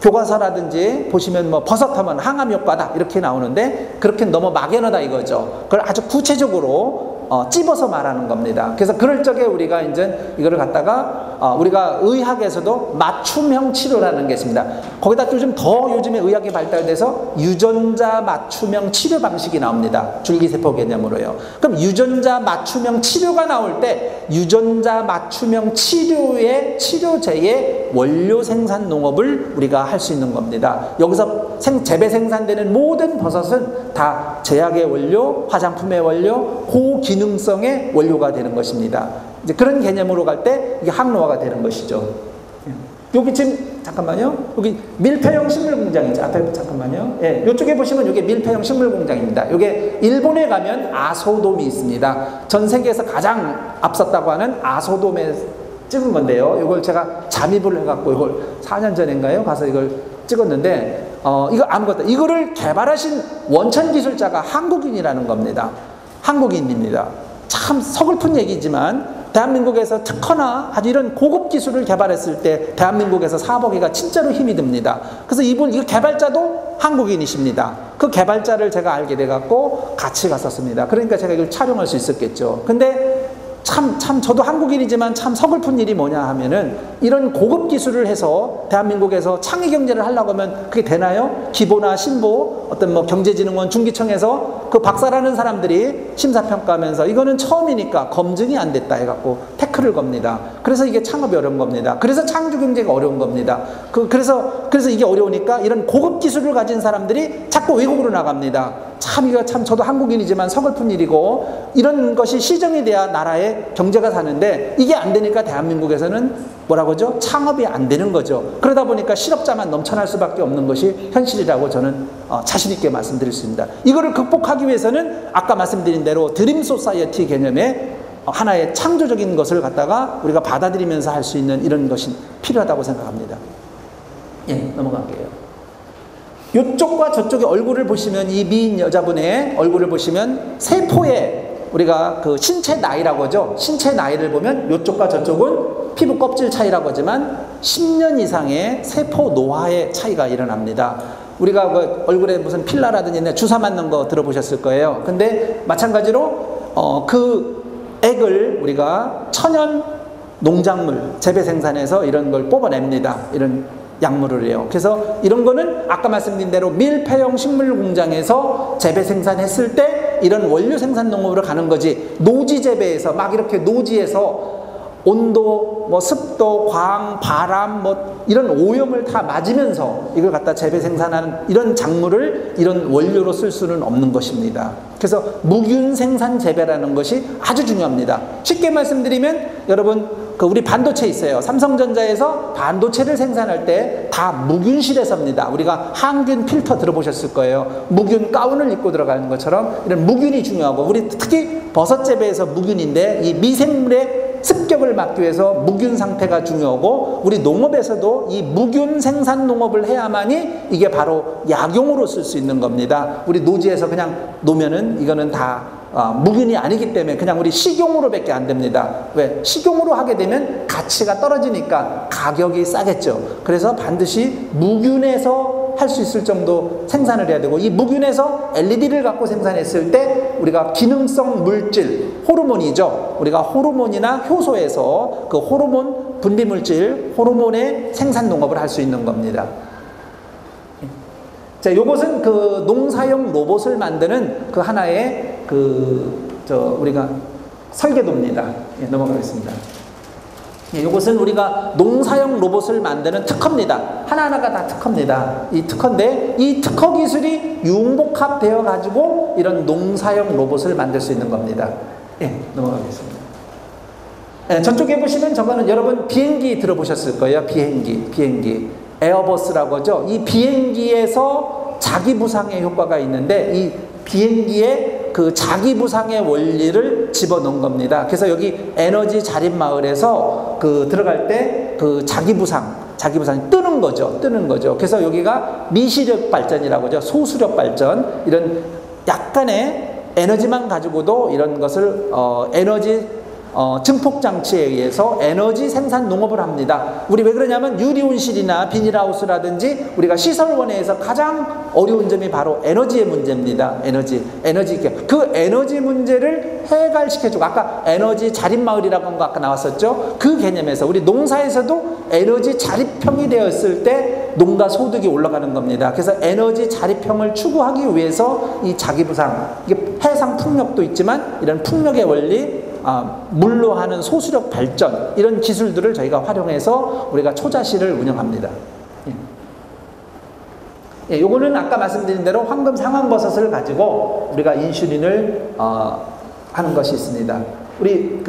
교과서라든지 보시면 뭐 버섯하면 항암 효과다 이렇게 나오는데 그렇게 너무 막연하다 이거죠. 그걸 아주 구체적으로 찝어서 말하는 겁니다. 그래서 그럴 적에 우리가 이제 이거를 갖다가 우리가 의학에서도 맞춤형 치료라는 게 있습니다. 거기다 좀 더 요즘에 의학이 발달돼서 유전자 맞춤형 치료 방식이 나옵니다. 줄기세포 개념으로요. 그럼 유전자 맞춤형 치료가 나올 때 유전자 맞춤형 치료제의 원료 생산 농업을 우리가 할 수 있는 겁니다. 여기서 재배 생산되는 모든 버섯은 다 제약의 원료, 화장품의 원료, 고기능성의 원료가 되는 것입니다. 이제 그런 개념으로 갈 때 이게 항노화가 되는 것이죠. 여기 지금 잠깐만요. 여기 밀폐형 식물 공장이죠. 앞에 잠깐만요. 예, 이쪽에 보시면 이게 밀폐형 식물 공장입니다. 이게 일본에 가면 아소돔이 있습니다. 전 세계에서 가장 앞섰다고 하는 아소돔에 찍은 건데요. 이걸 제가 잠입을 해갖고 이걸 4년 전인가요? 가서 이걸 찍었는데 이거 아무것도 이거를 개발하신 원천 기술자가 한국인이라는 겁니다. 한국인입니다. 참 서글픈 얘기지만 대한민국에서 특허나 아주 이런 고급 기술을 개발했을 때 대한민국에서 사업하기가 진짜로 힘이 듭니다. 그래서 이거 개발자도 한국인이십니다. 그 개발자를 제가 알게 돼갖고 같이 갔었습니다. 그러니까 제가 이걸 촬영할 수 있었겠죠. 근데 참 저도 한국인이지만 참 서글픈 일이 뭐냐 하면은 이런 고급 기술을 해서 대한민국에서 창의 경제를 하려고 하면 그게 되나요? 기보나 신보 어떤 뭐 경제진흥원 중기청에서 그 박사라는 사람들이 심사평가하면서 이거는 처음이니까 검증이 안 됐다 해갖고 태클을 겁니다. 그래서 이게 창업이 어려운 겁니다. 그래서 창조 경제가 어려운 겁니다. 그래서 이게 어려우니까 이런 고급 기술을 가진 사람들이 자꾸 외국으로 나갑니다. 이거 저도 한국인이지만 서글픈 일이고 이런 것이 시정이 돼야 나라의 경제가 사는데 이게 안 되니까 대한민국에서는 뭐라고 하죠? 창업이 안 되는 거죠. 그러다 보니까 실업자만 넘쳐날 수밖에 없는 것이 현실이라고 저는 자신 있게 말씀드릴 수 있습니다. 이거를 극복하기 위해서는 아까 말씀드린 대로 드림 소사이어티 개념의 하나의 창조적인 것을 갖다가 우리가 받아들이면서 할 수 있는 이런 것이 필요하다고 생각합니다. 예, 넘어갈게요. 이쪽과 저쪽의 얼굴을 보시면 이 미인 여자분의 얼굴을 보시면 세포의 우리가 그 신체 나이라고 하죠. 신체 나이를 보면 이쪽과 저쪽은 피부 껍질 차이라고 하지만 10년 이상의 세포 노화의 차이가 일어납니다. 우리가 그 얼굴에 무슨 필라라든지 주사 맞는 거 들어보셨을 거예요. 근데 마찬가지로 그 액을 우리가 천연 농작물 재배 생산해서 이런 걸 뽑아냅니다. 이런 약물을 해요. 그래서 이런 거는 아까 말씀드린 대로 밀폐형 식물 공장에서 재배 생산했을 때 이런 원료 생산 농업으로 가는 거지 노지 재배에서 막 이렇게 노지에서 온도, 뭐 습도, 광, 바람, 뭐 이런 오염을 다 맞으면서 이걸 갖다 재배 생산하는 이런 작물을 이런 원료로 쓸 수는 없는 것입니다. 그래서 무균 생산 재배라는 것이 아주 중요합니다. 쉽게 말씀드리면 여러분 우리 반도체 있어요. 삼성전자에서 반도체를 생산할 때 다 무균실에서입니다. 우리가 항균 필터 들어보셨을 거예요. 무균 가운을 입고 들어가는 것처럼 이런 무균이 중요하고 우리 특히 버섯 재배에서 무균인데 이 미생물의 습격을 막기 위해서 무균 상태가 중요하고 우리 농업에서도 이 무균 생산 농업을 해야만이 이게 바로 약용으로 쓸 수 있는 겁니다. 우리 노지에서 그냥 놓으면은 이거는 다 무균이 아니기 때문에 그냥 우리 식용으로밖에 안 됩니다. 왜? 식용으로 하게 되면 가치가 떨어지니까 가격이 싸겠죠. 그래서 반드시 무균에서 할 수 있을 정도 생산을 해야 되고 이 무균에서 LED를 갖고 생산했을 때 우리가 기능성 물질, 호르몬이죠. 우리가 호르몬이나 효소에서 그 호르몬 분비 물질, 호르몬의 생산 농업을 할 수 있는 겁니다. 자, 요것은 그 농사용 로봇을 만드는 그 하나의 우리가 설계도입니다. 예, 넘어가겠습니다. 예, 요것은 우리가 농사용 로봇을 만드는 특허입니다. 하나하나가 다 특허입니다. 이 특허인데 이 특허 기술이 융복합되어 가지고 이런 농사용 로봇을 만들 수 있는 겁니다. 예, 넘어가겠습니다. 예, 저쪽에 보시면 저거는 여러분 비행기 들어보셨을 거예요. 비행기. 에어버스라고 하죠. 이 비행기에서 자기부상의 효과가 있는데 이 비행기에 그 자기부상의 원리를 집어넣은 겁니다. 그래서 여기 에너지 자립마을에서 그 들어갈 때 그 자기부상이 뜨는 거죠. 그래서 여기가 미시력 발전이라고 하죠. 소수력 발전. 이런 약간의 에너지만 가지고도 이런 것을 증폭장치에 의해서 에너지 생산 농업을 합니다. 우리 왜 그러냐면 유리온실이나 비닐하우스라든지 우리가 시설원에서 가장 어려운 점이 바로 에너지의 문제입니다. 에너지. 그 에너지 문제를 해결시켜주고, 아까 에너지 자립마을이라고 한 거 아까 나왔었죠? 그 개념에서 우리 농사에서도 에너지 자립형이 되었을 때 농가 소득이 올라가는 겁니다. 그래서 에너지 자립형을 추구하기 위해서 이 자기부상, 이게 해상 풍력도 있지만 이런 풍력의 원리, 물로 하는 소수력 발전, 이런 기술들을 저희가 활용해서 우리가 초자실을 운영합니다. 예, 요거는 아까 말씀드린 대로 황금 상황버섯을 가지고 우리가 인슐린을 하는 것이 있습니다. 우리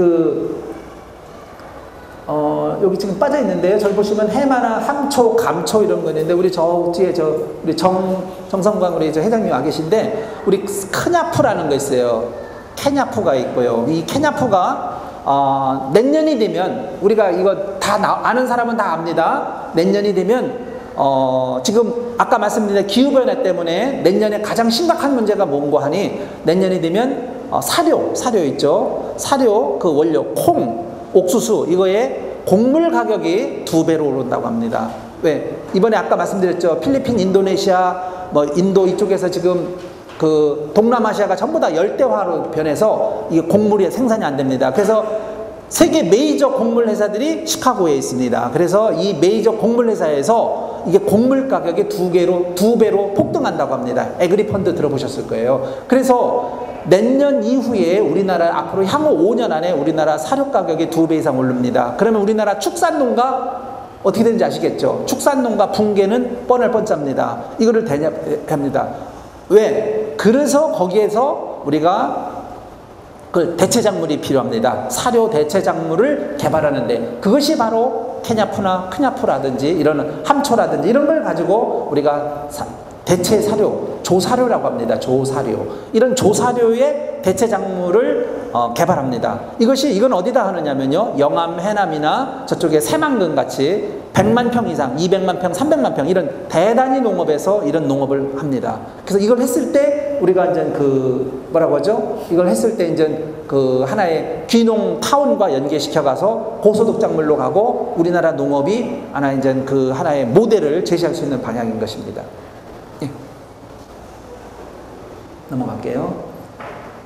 여기 지금 빠져 있는데요. 저기 보시면 해마나 함초, 감초 이런 거 있는데, 우리 저 뒤에 우리 정성광 우리 회장님 와 계신데, 우리 크냐프라는 거 있어요. 케냐프가 있고요. 이 케냐프가 내년이 되면, 우리가 이거 다 아는 사람은 다 압니다. 내년이 되면 지금 아까 말씀드린 기후변화 때문에 내년에 가장 심각한 문제가 뭔고 하니, 내년이 되면 사료 있죠. 사료 그 원료 콩, 옥수수 이거에 곡물 가격이 2배로 오른다고 합니다. 왜? 이번에 아까 말씀드렸죠. 필리핀, 인도네시아, 인도 이쪽에서 지금 그 동남아시아가 전부 다 열대화로 변해서 이게 곡물이 생산이 안 됩니다. 그래서 세계 메이저 곡물 회사들이 시카고에 있습니다. 그래서 이 메이저 곡물 회사에서 이게 곡물 가격이 2배로 폭등한다고 합니다. 에그리펀드 들어보셨을 거예요. 그래서 내년 이후에 우리나라 앞으로 향후 5년 안에 우리나라 사료 가격이 2배 이상 오릅니다. 그러면 우리나라 축산농가 어떻게 되는지 아시겠죠? 축산농가 붕괴는 뻔할 뻔짭니다. 이거를 대납합니다. 왜? 그래서 거기에서 우리가 그 대체작물이 필요합니다. 사료 대체작물을 개발하는데, 그것이 바로 케냐프나 크냐프라든지 이런 함초라든지 이런 걸 가지고 우리가 대체 사료, 조사료라고 합니다. 조사료. 이런 조사료의 대체 작물을 개발합니다. 이건 어디다 하느냐면요, 영암, 해남이나 저쪽에 새만금 같이 100만 평 이상, 200만 평, 300만 평 이런 대단위 농업에서 이런 농업을 합니다. 그래서 이걸 했을 때 우리가 이제 이걸 했을 때 이제 그 하나의 귀농 타운과 연계시켜 가서 고소득 작물로 가고, 우리나라 농업이 하나의 모델을 제시할 수 있는 방향인 것입니다. 예. 넘어갈게요.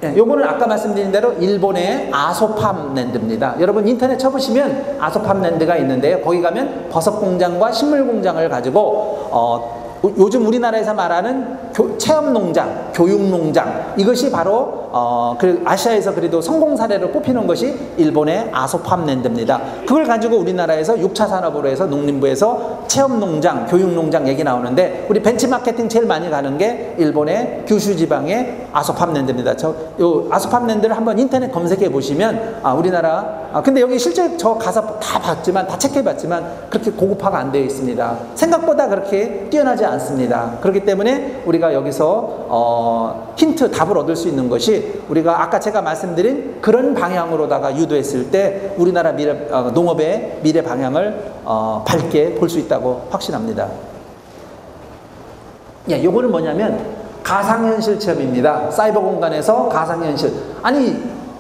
예, 요거는 아까 말씀드린 대로 일본의 아소팜랜드입니다. 여러분 인터넷 쳐보시면 아소팜랜드가 있는데요. 거기 가면 버섯 공장과 식물 공장을 가지고 요즘 우리나라에서 말하는 체험농장, 교육농장, 이것이 바로 아시아에서 그래도 성공 사례로 꼽히는 것이 일본의 아소팜랜드입니다. 그걸 가지고 우리나라에서 6차 산업으로 해서 농림부에서 체험농장, 교육농장 얘기 나오는데, 우리 벤치마케팅 제일 많이 가는 게 일본의 규슈 지방의 아소팜랜드입니다. 요 아소팜랜드를 한번 인터넷 검색해 보시면 우리나라 근데 여기 실제 저 가서 다 봤지만, 다 체크해 봤지만 그렇게 고급화가 안 되어 있습니다. 생각보다 그렇게 뛰어나지 않습니다. 그렇기 때문에 우리가 여기서 힌트, 답을 얻을 수 있는 것이, 우리가 아까 제가 말씀드린 그런 방향으로다가 유도했을 때 우리나라 농업의 미래 방향을 밝게 볼 수 있다고 확신합니다. 예, 요거는 뭐냐면 가상현실 체험입니다. 사이버 공간에서 가상현실.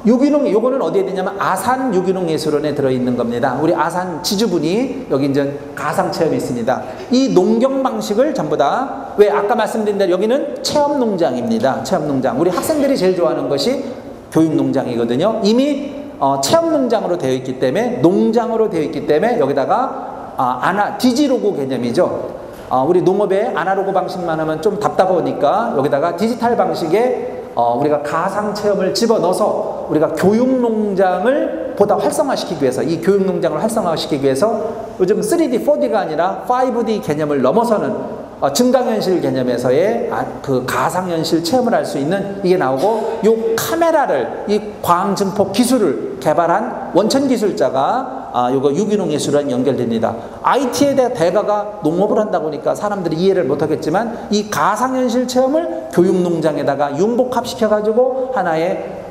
요거는 어디에 되냐면 아산 유기농 예술원에 들어있는 겁니다. 우리 아산 지주분이 여기 이제 가상 체험이 있습니다. 이 농경 방식을 전부 다, 왜 아까 말씀드린 대로 여기는 체험 농장입니다. 체험 농장. 우리 학생들이 제일 좋아하는 것이 교육 농장이거든요. 이미 체험 농장으로 되어 있기 때문에, 농장으로 되어 있기 때문에 여기다가 디지로그 개념이죠. 우리 농업의 아날로그 방식만 하면 좀 답답하니까 여기다가 디지털 방식의 우리가 가상 체험을 집어넣어서 우리가 교육농장을 보다 활성화시키기 위해서, 이 교육농장을 활성화시키기 위해서 요즘 3D, 4D가 아니라 5D 개념을 넘어서는 증강현실 개념에서의 그 가상현실 체험을 할 수 있는 이게 나오고, 요 카메라를, 이 광증폭 기술을 개발한 원천기술자가 요거 유기농 예술원 연결됩니다. IT에 대한 대가가 농업을 한다 보니까 사람들이 이해를 못하겠지만, 이 가상현실 체험을 교육농장에다가 융복합시켜가지고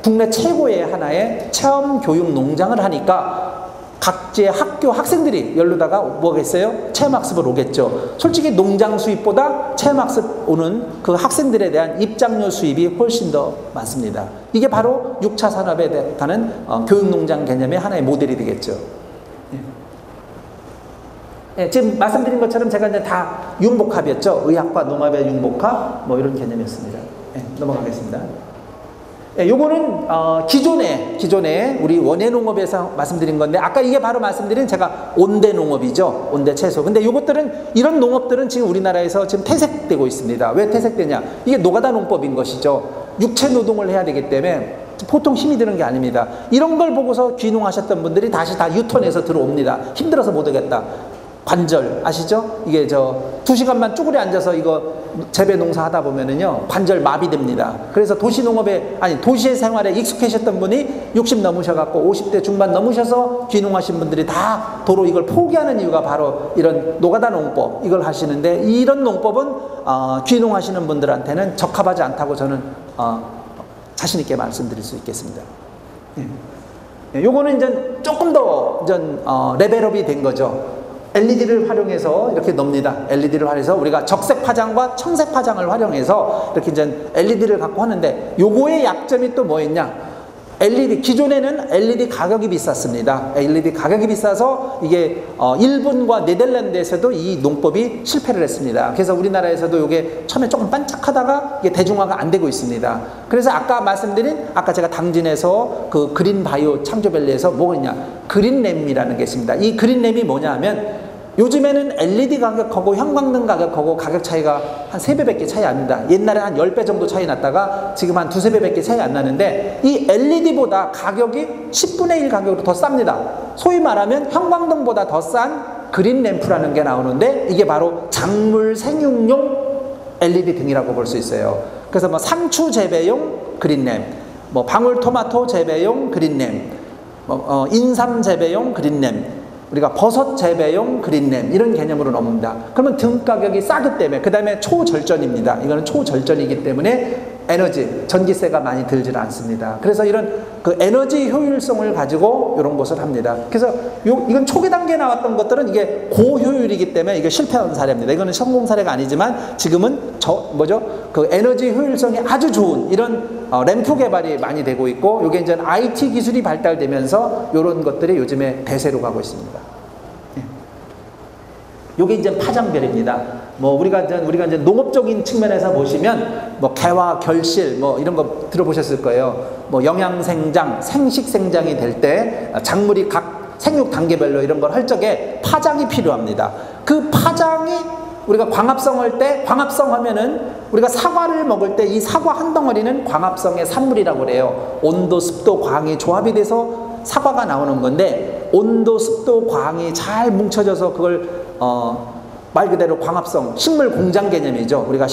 국내 최고의 하나의 체험 교육 농장을 하니까 각지의 학교 학생들이 연루다가 뭐겠어요? 체험학습을 오겠죠. 솔직히 농장 수입보다 체험학습 오는 그 학생들에 대한 입장료 수입이 훨씬 더 많습니다. 이게 바로 6차 산업에 대한 교육농장 개념의 하나의 모델이 되겠죠. 예, 지금 말씀드린 것처럼 제가 이제 다 융복합이었죠. 의학과 농업의 융복합, 뭐 이런 개념이었습니다. 예, 넘어가겠습니다. 예, 요거는 기존에 우리 원예 농업에서 말씀드린 건데, 아까 이게 바로 말씀드린 제가 온대 농업이죠. 온대 채소. 근데 요것들은, 이런 농업들은 지금 우리나라에서 지금 퇴색되고 있습니다. 왜 퇴색되냐? 이게 노가다 농법인 것이죠. 육체 노동을 해야 되기 때문에 보통 힘이 드는 게 아닙니다. 이런 걸 보고서 귀농하셨던 분들이 다시 다 유턴해서 들어옵니다. 힘들어서 못 오겠다. 관절 아시죠? 이게 2시간만 쭈그려 앉아서 이거 재배 농사 하다 보면은요, 관절 마비됩니다. 그래서 도시의 생활에 익숙해졌던 분이 60 넘으셔갖고 50대 중반 넘으셔서 귀농하신 분들이 다 도로 이걸 포기하는 이유가 바로 이런 노가다 농법, 이걸 하시는데, 이런 농법은 귀농하시는 분들한테는 적합하지 않다고 저는 자신있게 말씀드릴 수 있겠습니다. 예. 요거는 이제 조금 더 레벨업이 된 거죠. LED를 활용해서 이렇게 넣습니다. LED를 활용해서 우리가 적색 파장과 청색 파장을 활용해서 이렇게 이제 LED를 갖고 하는데, 요거의 약점이 또 뭐였냐? 기존에는 LED 가격이 비쌌습니다. LED 가격이 비싸서 이게 일본과 네덜란드에서도 이 농법이 실패를 했습니다. 그래서 우리나라에서도 이게 처음에 조금 반짝하다가 이게 대중화가 안 되고 있습니다. 그래서 아까 제가 당진에서 그 그린바이오 창조밸리에서 뭐였냐? 그린램이라는 게 있습니다. 이 그린램이 뭐냐 하면, 요즘에는 LED 가격하고 형광등 가격하고 가격 차이가 한 3배밖에 차이 안 납니다. 옛날에 한 10배 정도 차이 났다가 지금 한 2~3배밖에 차이 안 나는데, 이 LED보다 가격이 10분의 1 가격으로 더 쌉니다. 소위 말하면 형광등보다 더 싼 그린 램프라는 게 나오는데, 이게 바로 작물 생육용 LED 등이라고 볼 수 있어요. 그래서 뭐 상추 재배용 그린 램프, 뭐 방울토마토 재배용 그린 램프, 인삼 재배용 그린 램프, 우리가 버섯 재배용 그린램, 이런 개념으로 넘습니다. 그러면 등 가격이 싸기 때문에, 그 다음에 초절전입니다. 이거는 초절전이기 때문에 전기세가 많이 들질 않습니다. 그래서 이런 그 에너지 효율성을 가지고 이런 것을 합니다. 그래서 이건 초기 단계에 나왔던 것들은 이게 고효율이기 때문에 이게 실패한 사례입니다. 이거는 성공 사례가 아니지만, 지금은 그 에너지 효율성이 아주 좋은 이런 램프 개발이 많이 되고 있고, 이게 이제 IT 기술이 발달되면서 이런 것들이 요즘에 대세로 가고 있습니다. 요게 이제 파장별입니다. 뭐 우리가 이제 농업적인 측면에서 보시면 뭐 개화, 결실 뭐 이런 거 들어보셨을 거예요. 뭐 영양생장, 생식생장이 될 때 작물이 각 생육 단계별로 이런 걸 할 적에 파장이 필요합니다. 그 파장이 우리가 광합성 할 때, 광합성 하면은 우리가 사과를 먹을 때 이 사과 한 덩어리는 광합성의 산물이라고 그래요. 온도, 습도, 광이 조합이 돼서 사과가 나오는 건데, 온도, 습도, 광이 잘 뭉쳐져서 그걸 말 그대로 광합성, 식물 공장 개념이죠. 우리가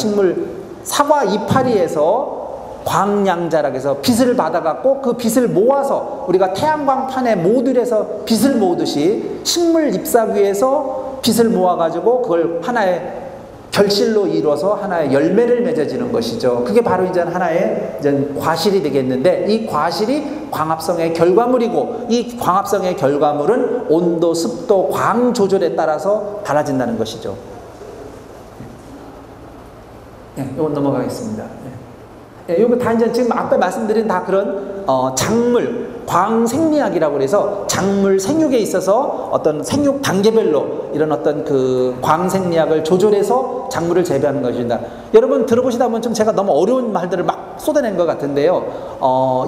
사과 이파리에서 광양자라고 해서 빛을 받아갖고 그 빛을 모아서 우리가 태양광판에 모듈해서 빛을 모으듯이 식물 잎사귀에서 빛을 모아가지고 그걸 하나의 결실로 이루어서 하나의 열매를 맺어지는 것이죠. 그게 바로 이제 하나의 과실이 되겠는데, 이 과실이 광합성의 결과물이고, 이 광합성의 결과물은 온도, 습도, 광 조절에 따라서 달라진다는 것이죠. 이건 넘어가겠습니다. 이거 다 이제 지금 앞에 말씀드린 다 그런 작물, 광생리학이라고 해서 작물 생육에 있어서 어떤 생육 단계별로 이런 어떤 그 광생리학을 조절해서 작물을 재배하는 것입니다. 여러분 들어보시다 보면 좀 제가 너무 어려운 말들을 막 쏟아낸 것 같은데요.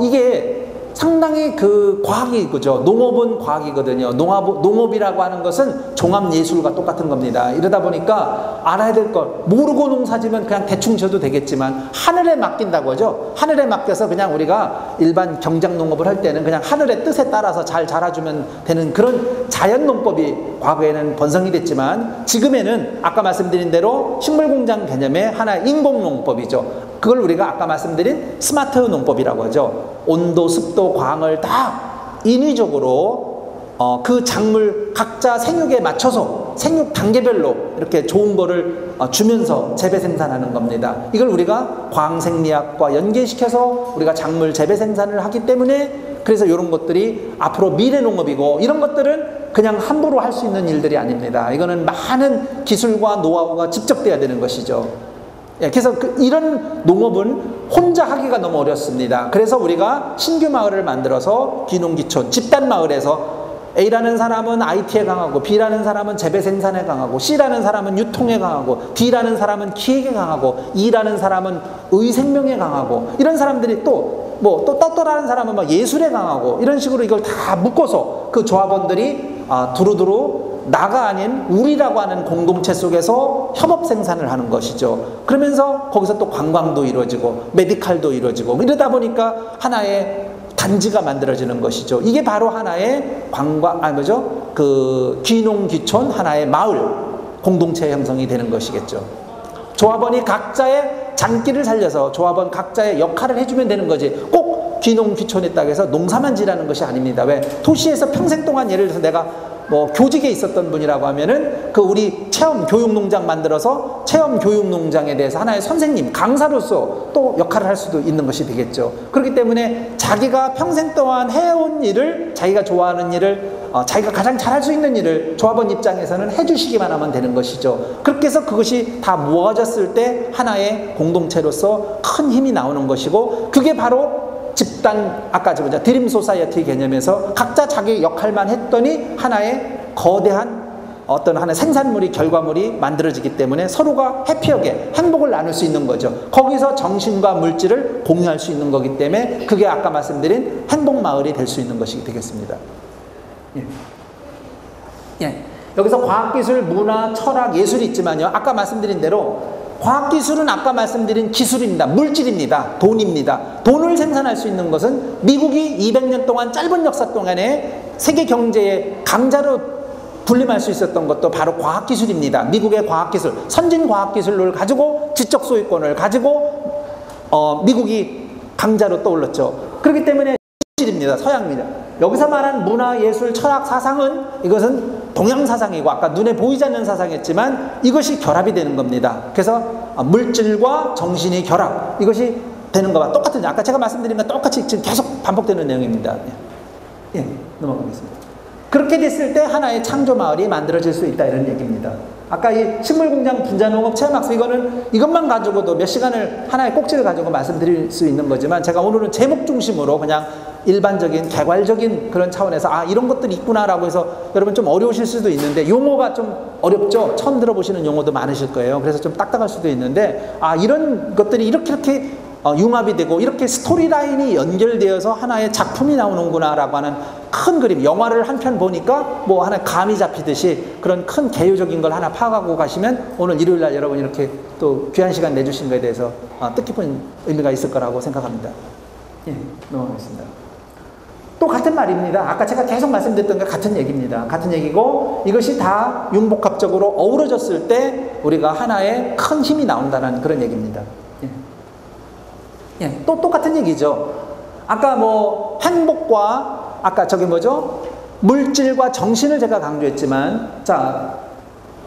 이게 상당히 그 과학이, 그죠? 농업은 과학이거든요. 농업이라고 하는 것은 종합예술과 똑같은 겁니다. 이러다 보니까 알아야 될 것, 모르고 농사지면 그냥 대충 져도 되겠지만, 하늘에 맡긴다고 하죠. 하늘에 맡겨서 그냥 우리가 일반 경작농업을 할 때는 그냥 하늘의 뜻에 따라서 잘 자라주면 되는 그런 자연농법이 과거에는 번성이 됐지만, 지금에는 아까 말씀드린 대로 식물공장 개념의 하나의 인공농법이죠. 그걸 우리가 아까 말씀드린 스마트 농법이라고 하죠. 온도, 습도, 광을 다 인위적으로 그 작물 각자 생육에 맞춰서 생육 단계별로 이렇게 좋은 거를 주면서 재배 생산하는 겁니다. 이걸 우리가 광생리학과 연계시켜서 우리가 작물 재배 생산을 하기 때문에 그래서 이런 것들이 앞으로 미래 농업이고, 이런 것들은 그냥 함부로 할 수 있는 일들이 아닙니다. 이거는 많은 기술과 노하우가 집적돼야 되는 것이죠. 그래서 이런 농업은 혼자 하기가 너무 어렵습니다. 그래서 우리가 신규 마을을 만들어서 귀농귀촌 집단 마을에서 A라는 사람은 IT에 강하고, B라는 사람은 재배 생산에 강하고, C라는 사람은 유통에 강하고, D라는 사람은 기획에 강하고, E라는 사람은 의생명에 강하고, 이런 사람들이 또 다른 사람은 막 예술에 강하고, 이런 식으로 이걸 다 묶어서 그 조합원들이 두루두루 나가 아닌 우리라고 하는 공동체 속에서 협업 생산을 하는 것이죠. 그러면서 거기서 또 관광도 이루어지고 메디칼도 이루어지고, 이러다 보니까 하나의 단지가 만들어지는 것이죠. 이게 바로 하나의 귀농귀촌 하나의 마을 공동체 형성이 되는 것이겠죠. 조합원이 각자의 장기를 살려서 조합원 각자의 역할을 해주면 되는 거지, 꼭 귀농귀촌에 딱 해서 농사만 지라는 것이 아닙니다. 왜? 도시에서 평생 동안, 예를 들어서 내가 교직에 있었던 분이라고 하면은 우리 체험 교육농장 만들어서 체험 교육농장에 대해서 하나의 선생님, 강사로서 또 역할을 할 수도 있는 것이 되겠죠. 그렇기 때문에 자기가 평생 동안 해온 일을, 자기가 좋아하는 일을, 자기가 가장 잘할 수 있는 일을 조합원 입장에서는 해주시기만 하면 되는 것이죠. 그렇게 해서 그것이 다 모아졌을 때 하나의 공동체로서 큰 힘이 나오는 것이고, 그게 바로 집단, 아까 드림 소사이어티 개념에서 각자 자기 역할만 했더니 하나의 거대한 하나의 생산물이, 결과물이 만들어지기 때문에 서로가 해피하게 행복을 나눌 수 있는 거죠. 거기서 정신과 물질을 공유할 수 있는 거기 때문에 그게 아까 말씀드린 행복마을이 될 수 있는 것이 되겠습니다. 여기서 과학기술, 문화, 철학, 예술이 있지만요, 아까 말씀드린 대로 과학기술은 아까 말씀드린 기술입니다. 물질입니다. 돈입니다. 돈을 생산할 수 있는 것은 미국이 200년 동안, 짧은 역사 동안에 세계 경제의 강자로 군림할 수 있었던 것도 바로 과학기술입니다. 미국의 과학기술, 선진 과학기술을 가지고 지적 소유권을 가지고 미국이 강자로 떠올랐죠. 그렇기 때문에 물질입니다. 서양입니다. 여기서 말한 문화, 예술, 철학, 사상은, 이것은 동양 사상이고 아까 눈에 보이지 않는 사상이었지만 이것이 결합이 되는 겁니다. 그래서 물질과 정신이 결합, 이것이 되는 것과 똑같은, 아까 제가 말씀드린 것 똑같이 지금 계속 반복되는 내용입니다. 넘어가겠습니다. 그렇게 됐을 때 하나의 창조 마을이 만들어질 수 있다, 이런 얘기입니다. 아까 이 식물공장, 분자농업, 체험학습, 이것만 가지고도 몇 시간을, 하나의 꼭지를 가지고 말씀드릴 수 있는 거지만, 제가 오늘은 제목 중심으로 그냥 일반적인 개괄적인 그런 차원에서 이런 것들이 있구나라고 해서 여러분 좀 어려우실 수도 있는데, 용어가 좀 어렵죠. 처음 들어보시는 용어도 많으실 거예요. 그래서 좀 딱딱할 수도 있는데, 이런 것들이 이렇게 융합이 되고 이렇게 스토리라인이 연결되어서 하나의 작품이 나오는구나 라고 하는 큰 그림, 영화를 한 편 보니까 하나 감이 잡히듯이 그런 큰 개요적인 걸 하나 파악하고 가시면 오늘 일요일날 여러분 이렇게 또 귀한 시간 내주신 것에 대해서 뜻깊은 의미가 있을 거라고 생각합니다. 넘어가겠습니다. 또 같은 말입니다. 아까 제가 계속 말씀드렸던 게 같은 얘기입니다. 같은 얘기고, 이것이 다 융복합적으로 어우러졌을 때 우리가 하나의 큰 힘이 나온다는 그런 얘기입니다. 또 똑같은 얘기죠. 아까 행복과 아까 물질과 정신을 제가 강조했지만,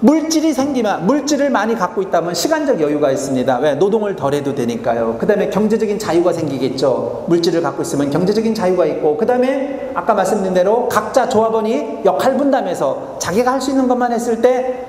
물질이 생기면, 물질을 많이 갖고 있다면 시간적 여유가 있습니다. 왜? 노동을 덜 해도 되니까요. 그 다음에 경제적인 자유가 생기겠죠. 물질을 갖고 있으면 경제적인 자유가 있고, 그 다음에 아까 말씀드린 대로 각자 조합원이 역할 분담해서 자기가 할 수 있는 것만 했을 때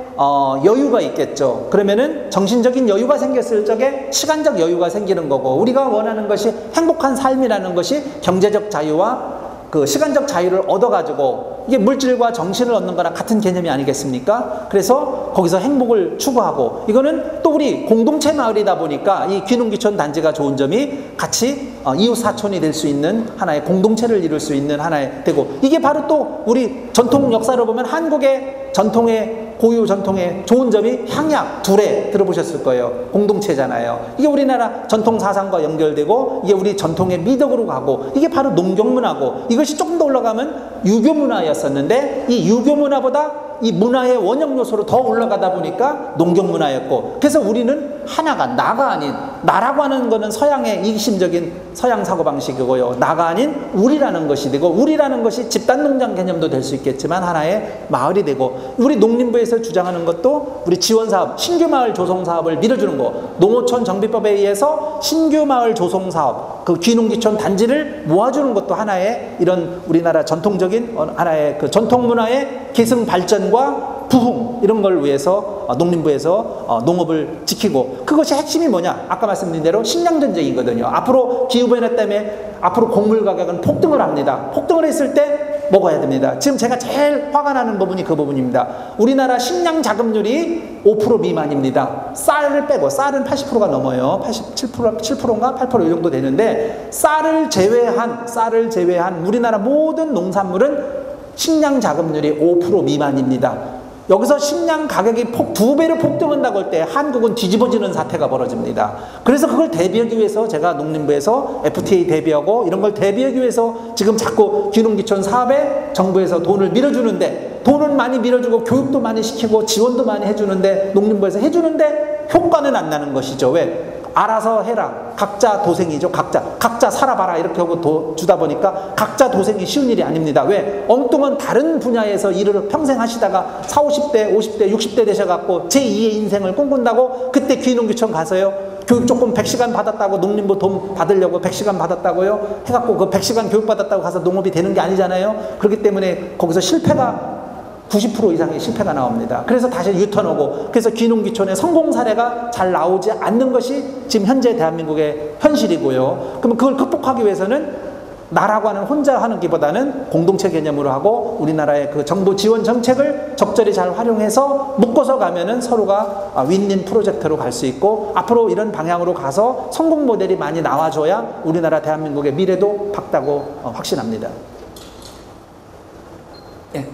여유가 있겠죠. 그러면은 정신적인 여유가 생겼을 적에 시간적 여유가 생기는 거고, 우리가 원하는 것이 행복한 삶이라는 것이 경제적 자유와 그 시간적 자유를 얻어가지고, 이게 물질과 정신을 얻는 거랑 같은 개념이 아니겠습니까? 그래서 거기서 행복을 추구하고, 이거는 또 우리 공동체 마을이다 보니까 이 귀농귀촌 단지가 좋은 점이 같이 이웃 사촌이 될 수 있는 하나의 공동체를 이룰 수 있는 하나의 되고, 이게 바로 또 우리 전통 역사로 보면 한국의 전통의 고유 전통의 좋은 점이 향약, 두레 들어보셨을 거예요. 공동체잖아요. 이게 우리나라 전통 사상과 연결되고, 이게 우리 전통의 미덕으로 가고, 이게 바로 농경문화고, 이것이 조금 더 올라가면 유교문화였었는데, 이 유교문화보다 이 문화의 원형 요소로 더 올라가다 보니까 농경문화였고, 그래서 우리는 하나가, 나가 아닌, 나라고 하는 거는 서양의 이기심적인 서양 사고방식이고요, 나가 아닌 우리라는 것이 되고, 우리라는 것이 집단농장 개념도 될 수 있겠지만 하나의 마을이 되고, 우리 농림부에서 주장하는 것도 우리 지원사업, 신규마을 조성사업을 밀어주는 거, 농어촌 정비법에 의해서 신규마을 조성사업, 그 귀농귀촌 단지를 모아주는 것도 하나의 이런 우리나라 전통적인 하나의 그 전통 문화의 계승 발전과 부흥 이런 걸 위해서 농림부에서 농업을 지키고, 그것이 핵심이 뭐냐? 아까 말씀드린 대로 식량 전쟁이거든요. 앞으로 기후변화 때문에 앞으로 곡물 가격은 폭등을 합니다. 폭등을 했을 때 먹어야 됩니다. 지금 제가 제일 화가 나는 부분이 그 부분입니다. 우리나라 식량 자급률이 5% 미만입니다. 쌀을 빼고, 쌀은 80%가 넘어요. 7%인가 8%이 정도 되는데, 쌀을 제외한 우리나라 모든 농산물은 식량 자급률이 5% 미만입니다. 여기서 식량 가격이 2배로 폭등한다고 할 때 한국은 뒤집어지는 사태가 벌어집니다. 그래서 그걸 대비하기 위해서 제가 농림부에서 FTA 대비하고 이런 걸 대비하기 위해서 지금 자꾸 귀농귀촌 사업에 정부에서 돈을 밀어주는데, 돈은 많이 밀어주고 교육도 많이 시키고 지원도 많이 해주는데, 농림부에서 해주는데 효과는 안 나는 것이죠. 왜? 알아서 해라. 각자 도생이죠. 각자 살아봐라. 이렇게 하고 주다 보니까 각자 도생이 쉬운 일이 아닙니다. 왜? 엉뚱한 다른 분야에서 일을 평생 하시다가 40, 50대, 50대, 60대 되셔갖고 제2의 인생을 꿈꾼다고 그때 귀농귀촌 가서요. 교육 조금 100시간 받았다고 농림부 돈 받으려고 100시간 받았다고요. 해갖고 그 100시간 교육 받았다고 가서 농업이 되는 게 아니잖아요. 그렇기 때문에 거기서 실패가 90% 이상의 실패가 나옵니다. 그래서 다시 유턴하고, 그래서 귀농귀촌의 성공 사례가 잘 나오지 않는 것이 지금 현재 대한민국의 현실이고요. 그러면 그걸 극복하기 위해서는 나라고 하는 혼자 하는 기보다는 공동체 개념으로 하고, 우리나라의 그 정부 지원 정책을 적절히 잘 활용해서 묶어서 가면은 서로가 윈윈 프로젝트로 갈 수 있고, 앞으로 이런 방향으로 가서 성공 모델이 많이 나와줘야 우리나라 대한민국의 미래도 밝다고 확신합니다. 예.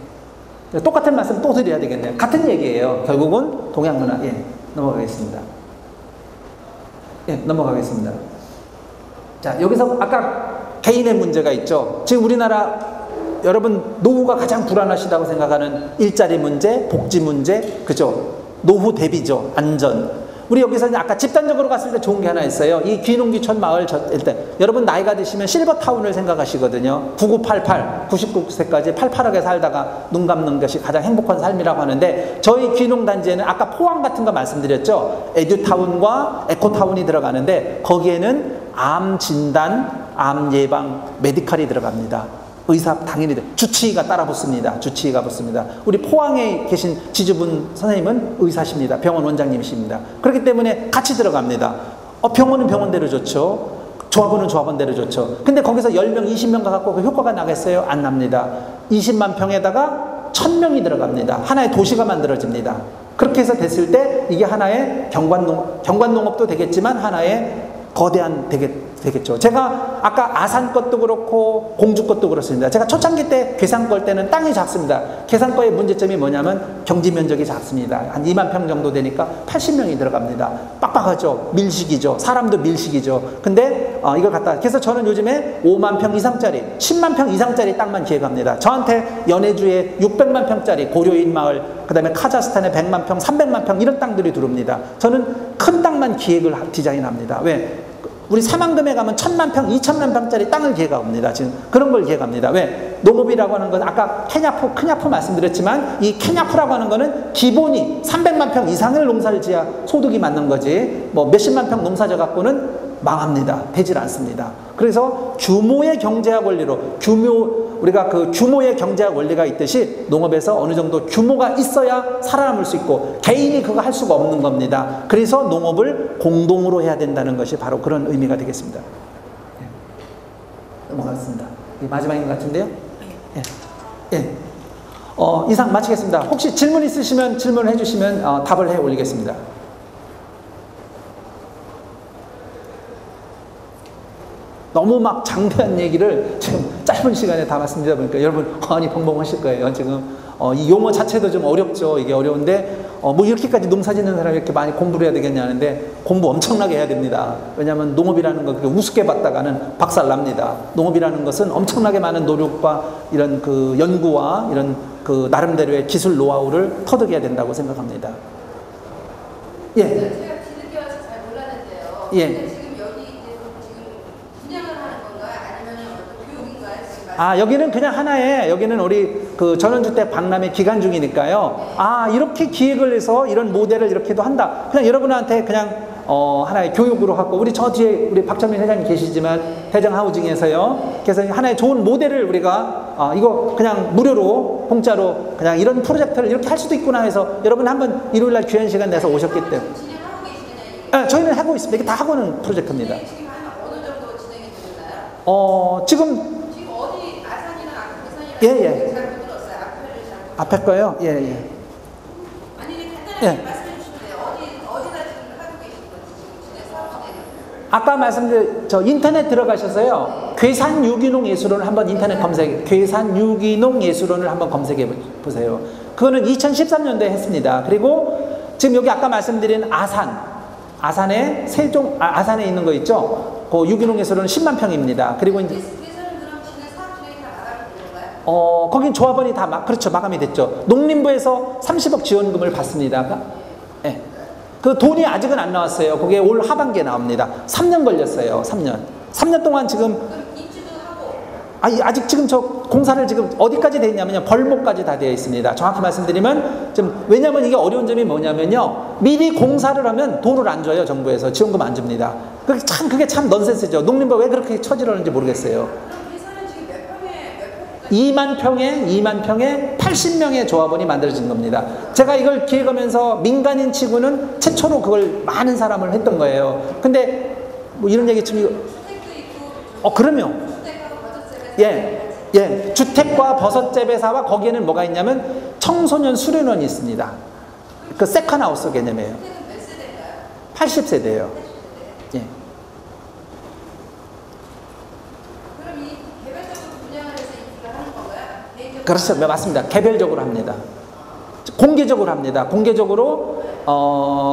똑같은 말씀 또 드려야 되겠네요. 같은 얘기예요. 결국은 동양문화. 예, 넘어가겠습니다. 예, 넘어가겠습니다. 자, 여기서 아까 개인의 문제가 있죠. 지금 우리나라 여러분 노후가 가장 불안하시다고 생각하는 일자리 문제, 복지 문제, 그죠? 노후 대비죠. 안전. 우리 여기서 아까 집단적으로 갔을 때 좋은 게 하나 있어요. 이 귀농귀촌 마을 일단 여러분 나이가 드시면 실버타운을 생각하시거든요. 9988, 99세까지 팔팔하게 살다가 눈 감는 것이 가장 행복한 삶이라고 하는데, 저희 귀농단지에는 아까 포항 같은 거 말씀드렸죠. 에듀타운과 에코타운이 들어가는데 거기에는 암 진단, 암 예방, 메디칼이 들어갑니다. 의사 당연히 주치의가 따라 붙습니다. 주치의가 붙습니다. 우리 포항에 계신 지주분 선생님은 의사십니다. 병원 원장님이십니다. 그렇기 때문에 같이 들어갑니다. 병원은 병원대로 좋죠. 조합원은 조합원대로 좋죠. 근데 거기서 10명, 20명 가갖고 그 효과가 나겠어요? 안 납니다. 20만 평에다가 1000명이 들어갑니다. 하나의 도시가 만들어집니다. 그렇게 해서 됐을 때 이게 하나의 경관농업도 되겠지만 하나의 거대한 되겠죠. 제가 아까 아산 것도 그렇고 공주 것도 그렇습니다. 제가 초창기 때 괴산 걸 때는 땅이 작습니다. 괴산 거의 문제점이 뭐냐면 경지 면적이 작습니다. 한 2만 평 정도 되니까 80명이 들어갑니다. 빡빡하죠. 밀식이죠. 사람도 밀식이죠. 근데 이걸 갖다, 그래서 저는 요즘에 5만 평 이상짜리, 10만 평 이상짜리 땅만 기획합니다. 저한테 연해주에 600만 평짜리 고려인 마을, 그 다음에 카자흐스탄에 100만 평, 300만 평 이런 땅들이 들어옵니다. 저는 큰 땅만 기획을 디자인합니다. 왜? 우리 사만금에 가면 1000만 평, 2000만 평짜리 땅을 기획합니다. 지금 그런 걸 기획합니다. 왜? 농업이라고 하는 건 아까 크냐프 말씀드렸지만, 이 케냐프라고 하는 거는 기본이 300만 평 이상을 농사를 지어야 소득이 맞는 거지, 뭐 몇십만 평 농사 져 갖고는 망합니다. 되질 않습니다. 그래서 규모의 경제학 원리로, 우리가 그 규모의 경제학 원리가 있듯이 농업에서 어느 정도 규모가 있어야 살아남을 수 있고, 개인이 그거 할 수가 없는 겁니다. 그래서 농업을 공동으로 해야 된다는 것이 바로 그런 의미가 되겠습니다. 네. 넘어가겠습니다. 마지막인 것 같은데요. 예. 예. 이상 마치겠습니다. 혹시 질문 있으시면 질문을 해주시면 답을 해 올리겠습니다. 너무 막 장대한 얘기를 지금 짧은 시간에 다 말씀드리다 보니까 여러분 많이 벙벙하실 거예요. 지금 이 용어 자체도 좀 어렵죠. 이게 어려운데 뭐 이렇게까지 농사 짓는 사람이 이렇게 많이 공부를 해야 되겠냐는데, 공부 엄청나게 해야 됩니다. 왜냐하면 농업이라는 거 우습게 봤다가는 박살 납니다. 농업이라는 것은 엄청나게 많은 노력과 이런 그 연구와 이런 그 나름대로의 기술 노하우를 터득해야 된다고 생각합니다. 예. 제가 뒤늦게 와서 잘 몰랐는데요. 예. 여기는 그냥 하나의, 여기는 우리 그 전원주택 박람회 기간 중이니까요. 이렇게 기획을 해서 이런 모델을 이렇게도 한다. 그냥 여러분한테 그냥 하나의 교육으로 하고, 우리 저 뒤에 우리 박철민 회장님 계시지만 대장 하우징에서요. 그래서 하나의 좋은 모델을 우리가 이거 그냥 무료로 공짜로 그냥 이런 프로젝트를 이렇게 할 수도 있구나 해서 여러분 한번 일요일 날 귀한 시간 내서 오셨기 때문에. 진행하고 계시나요? 저희는 하고 있습니다. 이게 다 하고 있는 프로젝트입니다. 지금 한 어느 정도 진행이 되셨나요? 지금 지금 어디 아산이나 부산이나 예. 잘 못 들었어요. 앞에를 잘 못. 앞에 거요? 예. 아니 간단하게 예. 말씀해 주시면 돼요. 어디다 지금 하고 계신 건지 지금 진행 상황에. 아까 말씀드린 저 인터넷 들어가셔서요. 괴산 유기농 예술원을 한번 인터넷 괴산 유기농 예술원을 한번 검색해 보세요. 그거는 2013년도에 했습니다. 그리고 지금 여기 아까 말씀드린 아산에 아산에 있는 거 있죠? 그 유기농 예술원은 10만 평입니다. 그리고 이제 그래서는 그럼 진행 사업 진행이 다 마감이 된 건가요? 거긴 조합원이 다 그렇죠. 마감이 됐죠. 농림부에서 30억 지원금을 받습니다. 예. 그 돈이 아직은 안 나왔어요. 그게 올 하반기에 나옵니다. 3년 걸렸어요. 3년 동안 지금 그럼 입주도 하고. 아직 지금 저 공사를 지금 어디까지 돼 있냐면요. 벌목까지 다 되어 있습니다. 정확히 말씀드리면 지금 왜냐면 이게 어려운 점이 뭐냐면요. 미리 공사를 하면 돈을 안 줘요. 정부에서 지원금 안 줍니다. 그게 참 넌센스죠. 농림부가 왜 그렇게 처지려는지 모르겠어요. 그럼 회사는 지금 몇 평에 2만 평에 80명의 조합원이 만들어진 겁니다. 제가 이걸 기획하면서 민간인 치고는 최초로 그걸 많은 사람을 했던 거예요. 근데 뭐 이런 얘기 좀 주택도 있고. 그럼요. 주택하고 버섯재배. 예. 주택과 버섯 재배사와 거기에는 뭐가 있냐면 청소년 수련원이 있습니다. 그 세컨하우스 개념이에요. 주택은 몇 세대인가요? 80세대예요. 예. 그럼 이 개별적으로 분양을 해서 입주를 하는 건가요? 개인적으로? 그렇죠. 네, 맞습니다. 개별적으로 합니다. 공개적으로 합니다. 공개적으로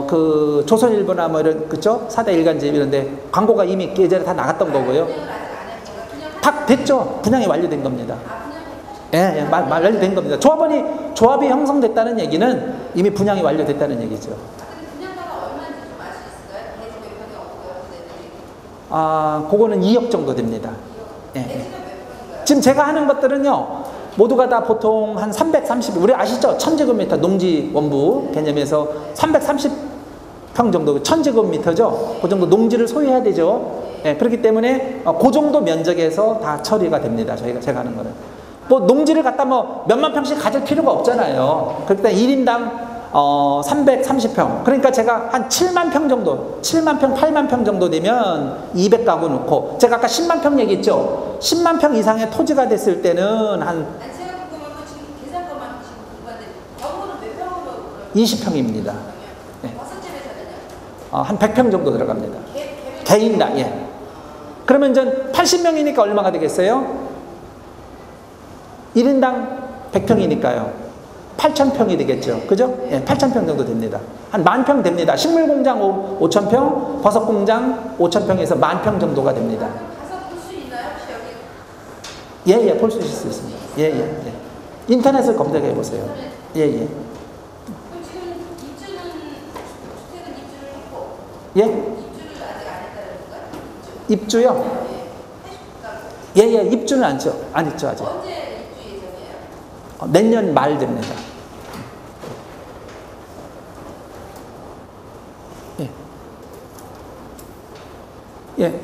그 조선일보나 뭐 이런 그죠? 4대 일간지 이런데 광고가 이미 예전에 다 나갔던 거고요. 분양을 아직 안 한 건가요? 분양 다 됐죠. 분양이 완료된 겁니다. 분양을 예, 완료된 겁니다. 조합이 형성됐다는 얘기는 이미 분양이 완료됐다는 얘기죠. 근데 분양가가 얼마인지 좀 알 수 있을까요? 대지 몇 평이 없고요. 그거는 2억 정도 됩니다. 예. 대지가 몇 평인가요? 지금 제가 하는 것들은요, 모두가 다 보통 한 330, 우리 아시죠? 1000제곱미터 농지 원부 개념에서 330평 정도, 1000제곱미터죠? 그 정도 농지를 소유해야 되죠? 예, 그렇기 때문에 그 정도 면적에서 다 처리가 됩니다. 제가 하는 거는. 뭐 농지를 갖다 뭐 몇만 평씩 가질 필요가 없잖아요. 그러니까 1인당 330평. 그러니까 제가 한 7만 평 정도, 7만 평, 8만 평 정도 되면 200가구 놓고, 제가 아까 10만 평 얘기했죠? 10만 평 이상의 토지가 됐을 때는 한 아니 제가 궁금한 건 지금 계산서만 지금 궁금한데 경우는 몇 평으로 20평입니다. 네. 버섯집에서는요? 한 100평 정도 들어갑니다. 개별 개인당, 예. 그러면 전 80명이니까 얼마가 되겠어요? 1인당 100평이니까요. 8,000평이 되겠죠. 그죠? 예, 8,000평 정도 됩니다. 한 10,000평 됩니다. 식물공장 5,000평, 버섯공장 5,000평에서 10,000평 정도가 됩니다. 가서 볼 수 있나요? 혹시 여기? 예, 볼 수 있습니다. 예. 인터넷을 검색해 보세요. 예. 그럼 지금 입주는 주택은 입주를 했고 예? 입주를 아직 안 했다는 건가요? 입주요? 예, 입주는 안 했죠, 아직. 언제 입주 예정이에요? 내년 말 됩니다. 예.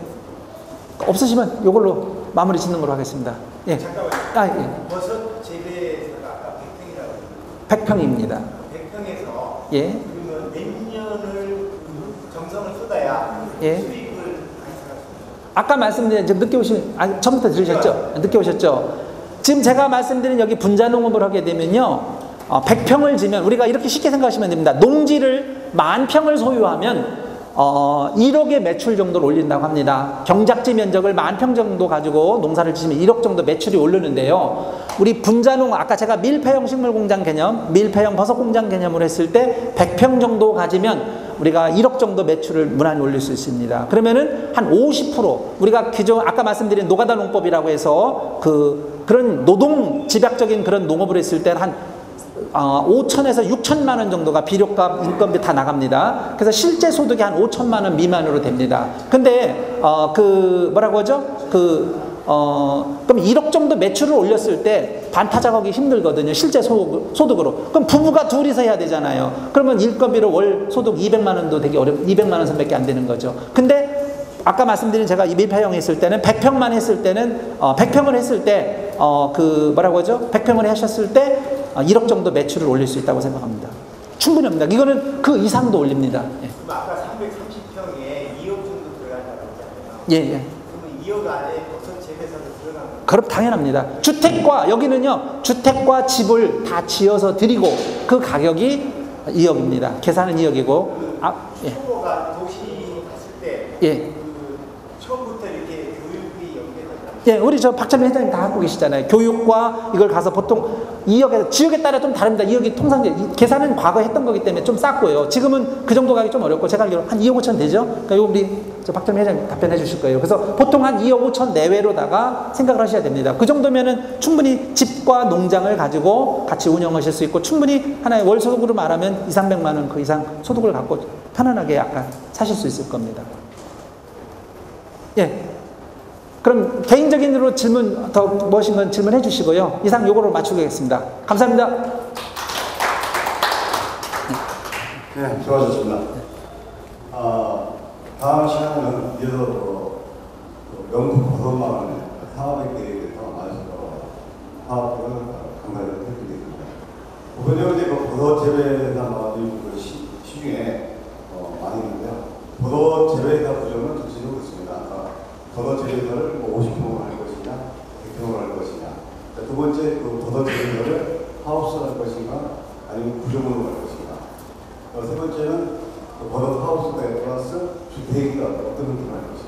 없으시면 이걸로 마무리 짓는 걸로 하겠습니다. 예. 잠깐만요. 예. 버섯 재배사가 아까 100평이라고 했는데 100평입니다. 100평에서 예. 그러면 몇 년을 정성을 쏟아야 예. 수익을 많이 살았습니다. 아까 말씀드린, 지금 늦게 오신, 처음부터 들으셨죠? 늦게 오셨죠? 지금 제가 말씀드린 여기 분자농업을 하게 되면요, 100평을 지면, 우리가 이렇게 쉽게 생각하시면 됩니다. 농지를 10,000평을 소유하면 1억의 매출 정도를 올린다고 합니다. 경작지 면적을 10,000평 정도 가지고 농사를 지으면 1억 정도 매출이 오르는데요. 우리 분자농, 아까 제가 밀폐형 식물공장 개념, 밀폐형 버섯공장 개념으로 했을 때 100평 정도 가지면 우리가 1억 정도 매출을 무난히 올릴 수 있습니다. 그러면은 한 50%, 우리가 기존 아까 말씀드린 노가다 농법이라고 해서 그런 노동 집약적인 그런 농업을 했을 때는 한 5천에서 6천만 원 정도가 비료값, 인건비 다 나갑니다. 그래서 실제 소득이 한 5천만 원 미만으로 됩니다. 근데 뭐라고 하죠? 그럼 1억 정도 매출을 올렸을 때 반타작하기 힘들거든요. 실제 소득으로. 그럼 부부가 둘이서 해야 되잖아요. 그러면 일거비로 월 소득 200만 원도 되게 200만 원 선밖에 안 되는 거죠. 근데 아까 말씀드린 제가 밀폐형 했을 때는 100평만 했을 때는 100평을 했을 때 뭐라고 하죠? 100평을 하셨을 때 1억 정도 매출을 올릴 수 있다고 생각합니다. 충분히 합니다. 이거는 그 이상도 올립니다. 예. 그럼 아까 330평에 2억 정도 들어간다고 했잖아요. 예, 예. 그러면 2억 안에 버섯 재배사도 들어가는 거예요? 그럼 당연합니다. 주택과 여기는요. 주택과 집을 다 지어서 드리고 그 가격이 2억입니다. 계산은 2억이고 예. 초보가 도시 갔을 때 예. 처음부터 이렇게 교육비 연계된다. 예, 우리 저 박찬민 회장님 다 갖고 계시잖아요. 교육과 이걸 가서 보통 2억에서 지역에 따라 좀 다릅니다. 2억이 통상 계산은 과거 했던 거기 때문에 좀 쌌고요. 지금은 그 정도 가기 좀 어렵고 제가 알기로 한 2억 5천 되죠? 그러니까 이거 우리 저 박찬민 회장님 답변해 주실 거예요. 그래서 보통 한 2억 5천 내외로다가 생각을 하셔야 됩니다. 그 정도면은 충분히 집과 농장을 가지고 같이 운영하실 수 있고 충분히 하나의 월 소득으로 말하면 2, 300만 원 그 이상 소득을 갖고 편안하게 약간 사실 수 있을 겁니다. 예. 그럼 개인적인으로 질문 더 무엇인 건 질문해 주시고요. 이상 요거로 마치겠습니다. 감사합니다. 네, 수고하셨습니다. 다음 시간에는 이어서 영국 버섯마을의 사업의 계획에 대해서 말씀드리고 사업을 강사를 해드리겠습니다. 우선적으로 이제 버섯 재배사마을이 시중에 많이 있는데요. 버섯 재배사 부정은 전체적으로 그렇습니다. 버섯 재배사를 50평을 할 것이냐, 100평을 할 것이냐. 두 번째, 그 버섯 재배사를 하우스로 할 것인가, 아니면 구조물로 할 것인가. 세 번째는 버섯 하우스 플러스 주택이 어떤 형태로 할 것인가.